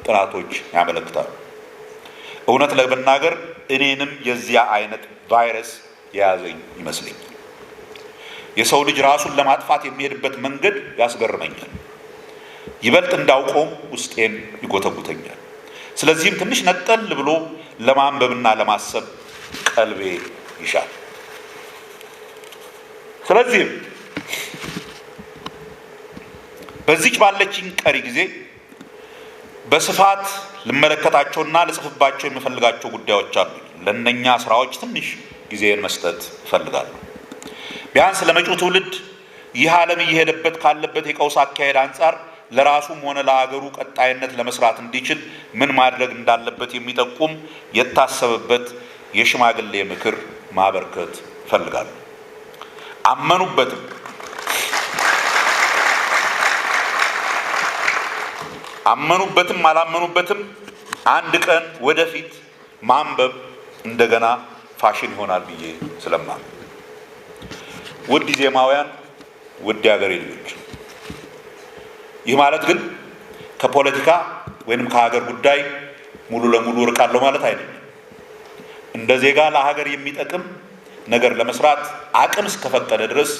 [SPEAKER 1] ጥናቶች ያመለክታሉ። እውነት ለመናገር እኔንም የዚያ አይነት ቫይረስ የያዘኝ ይመስለኛል። የሰው ልጅ ራሱን ለማጥፋት የሚሄድበት መንገድ ያስገርመኛል። ይበልጥ እንዳውቀውም ውስጤን ይጎተጉተኛል። ስለዚህም ትንሽ ነጠል ብሎ ለማንበብና ለማሰብ ቀልቤ ይሻል። ስለዚህም በዚች ባለችኝ ቀሪ ጊዜ በስፋት ልመለከታቸውና ልጽፍባቸው የምፈልጋቸው ጉዳዮች አሉ። ለእነኛ ስራዎች ትንሽ ጊዜን መስጠት እፈልጋለሁ። ቢያንስ ለመጪው ትውልድ ይህ ዓለም እየሄደበት ካለበት የቀውስ አካሄድ አንጻር ለራሱም ሆነ ለአገሩ ቀጣይነት ለመስራት እንዲችል ምን ማድረግ እንዳለበት የሚጠቁም የታሰበበት የሽማግሌ ምክር ማበርከት እፈልጋለሁ። አመኑበትም አላመኑበትም አንድ ቀን ወደፊት ማንበብ እንደገና ፋሽን ይሆናል ብዬ ስለማምን፣ ውድ ዜማውያን፣ ውድ የሀገሬ ልጆች፣ ይህ ማለት ግን ከፖለቲካ ወይንም ከሀገር ጉዳይ ሙሉ ለሙሉ እርቃለሁ ማለት አይደለም። እንደ ዜጋ ለሀገር የሚጠቅም ነገር ለመስራት አቅም እስከፈቀደ ድረስ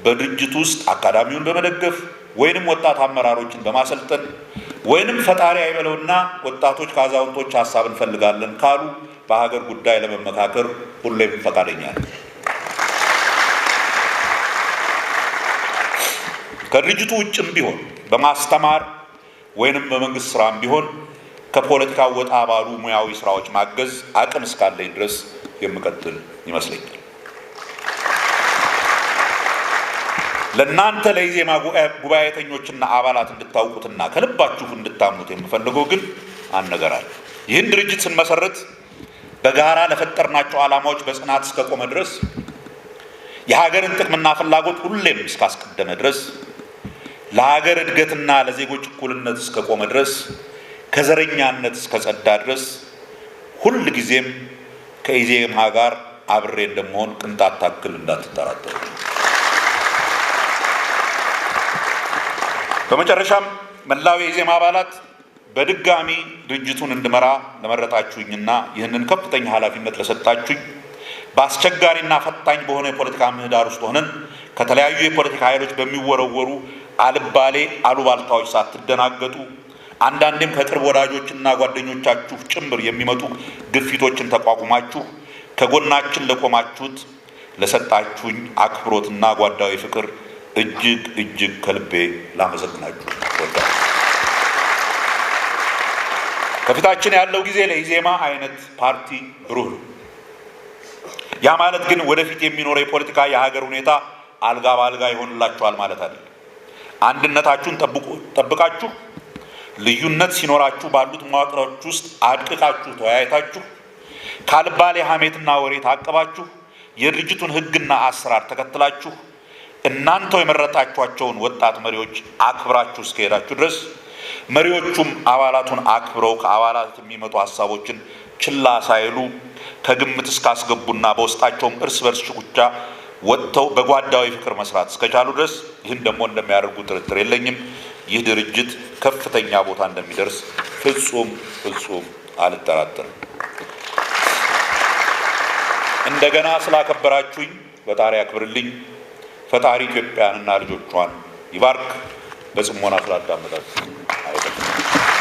[SPEAKER 1] በድርጅት ውስጥ አካዳሚውን በመደገፍ ወይንም ወጣት አመራሮችን በማሰልጠን ወይንም ፈጣሪ አይበለውና ወጣቶች ከአዛውንቶች ሀሳብ እንፈልጋለን ካሉ በሀገር ጉዳይ ለመመካከር ሁሌም ፈቃደኛ ነኝ። ከድርጅቱ ውጭም ቢሆን በማስተማር ወይንም በመንግስት ስራም ቢሆን ከፖለቲካ ወጣ ባሉ ሙያዊ ስራዎች ማገዝ አቅም እስካለኝ ድረስ የምቀጥል ይመስለኛል። ለእናንተ ለኢዜማ ጉባኤተኞችና አባላት እንድታውቁትና ከልባችሁ እንድታምኑት የምፈልገው ግን አንድ ነገር አለ። ይህን ድርጅት ስንመሰረት በጋራ ለፈጠርናቸው ዓላማዎች በጽናት እስከቆመ ድረስ፣ የሀገርን ጥቅምና ፍላጎት ሁሌም እስካስቀደመ ድረስ፣ ለሀገር እድገትና ለዜጎች እኩልነት እስከቆመ ድረስ፣ ከዘረኛነት እስከጸዳ ድረስ ሁል ጊዜም ከኢዜማ ጋር አብሬ እንደምሆን ቅንጣት ታክል እንዳትጠራጠሩ። በመጨረሻም መላው የኢዜማ አባላት በድጋሚ ድርጅቱን እንድመራ ለመረጣችሁኝና ይህንን ከፍተኛ ኃላፊነት ለሰጣችሁኝ፣ በአስቸጋሪና ፈታኝ በሆነ የፖለቲካ ምህዳር ውስጥ ሆነን ከተለያዩ የፖለቲካ ኃይሎች በሚወረወሩ አልባሌ አሉባልታዎች ሳትደናገጡ፣ አንዳንዴም ከቅርብ ወዳጆችና ጓደኞቻችሁ ጭምር የሚመጡ ግፊቶችን ተቋቁማችሁ ከጎናችን ለቆማችሁት ለሰጣችሁኝ አክብሮትና ጓዳዊ ፍቅር እጅግ ከልቤ ላመሰግናችሁ ወዳለሁ። ከፊታችን ያለው ጊዜ ለኢዜማ አይነት ፓርቲ ብሩህ ነው። ያ ማለት ግን ወደፊት የሚኖረው የፖለቲካ የሀገር ሁኔታ አልጋ ባልጋ ይሆንላችኋል ማለት አይደለም። አንድነታችሁን ጠብቃችሁ ልዩነት ሲኖራችሁ ባሉት መዋቅሮች ውስጥ አድቅቃችሁ ተወያይታችሁ ካልባሌ ሐሜትና ወሬ ታቅባችሁ የድርጅቱን ሕግና አሰራር ተከትላችሁ እናንተው የመረጣችኋቸውን ወጣት መሪዎች አክብራችሁ እስከሄዳችሁ ድረስ መሪዎቹም አባላቱን አክብረው ከአባላት የሚመጡ ሀሳቦችን ችላ ሳይሉ ከግምት እስካስገቡና በውስጣቸውም እርስ በርስ ሽኩቻ ወጥተው በጓዳዊ ፍቅር መስራት እስከቻሉ ድረስ ይህን ደግሞ እንደሚያደርጉ ጥርጥር የለኝም። ይህ ድርጅት ከፍተኛ ቦታ እንደሚደርስ ፍጹም አልጠራጠርም። እንደገና ስላከበራችሁኝ ፈጣሪ ያክብርልኝ። ፈጣሪ ኢትዮጵያንና ልጆቿን ይባርክ። በጽሞና ስላዳመጣችሁ አይደለም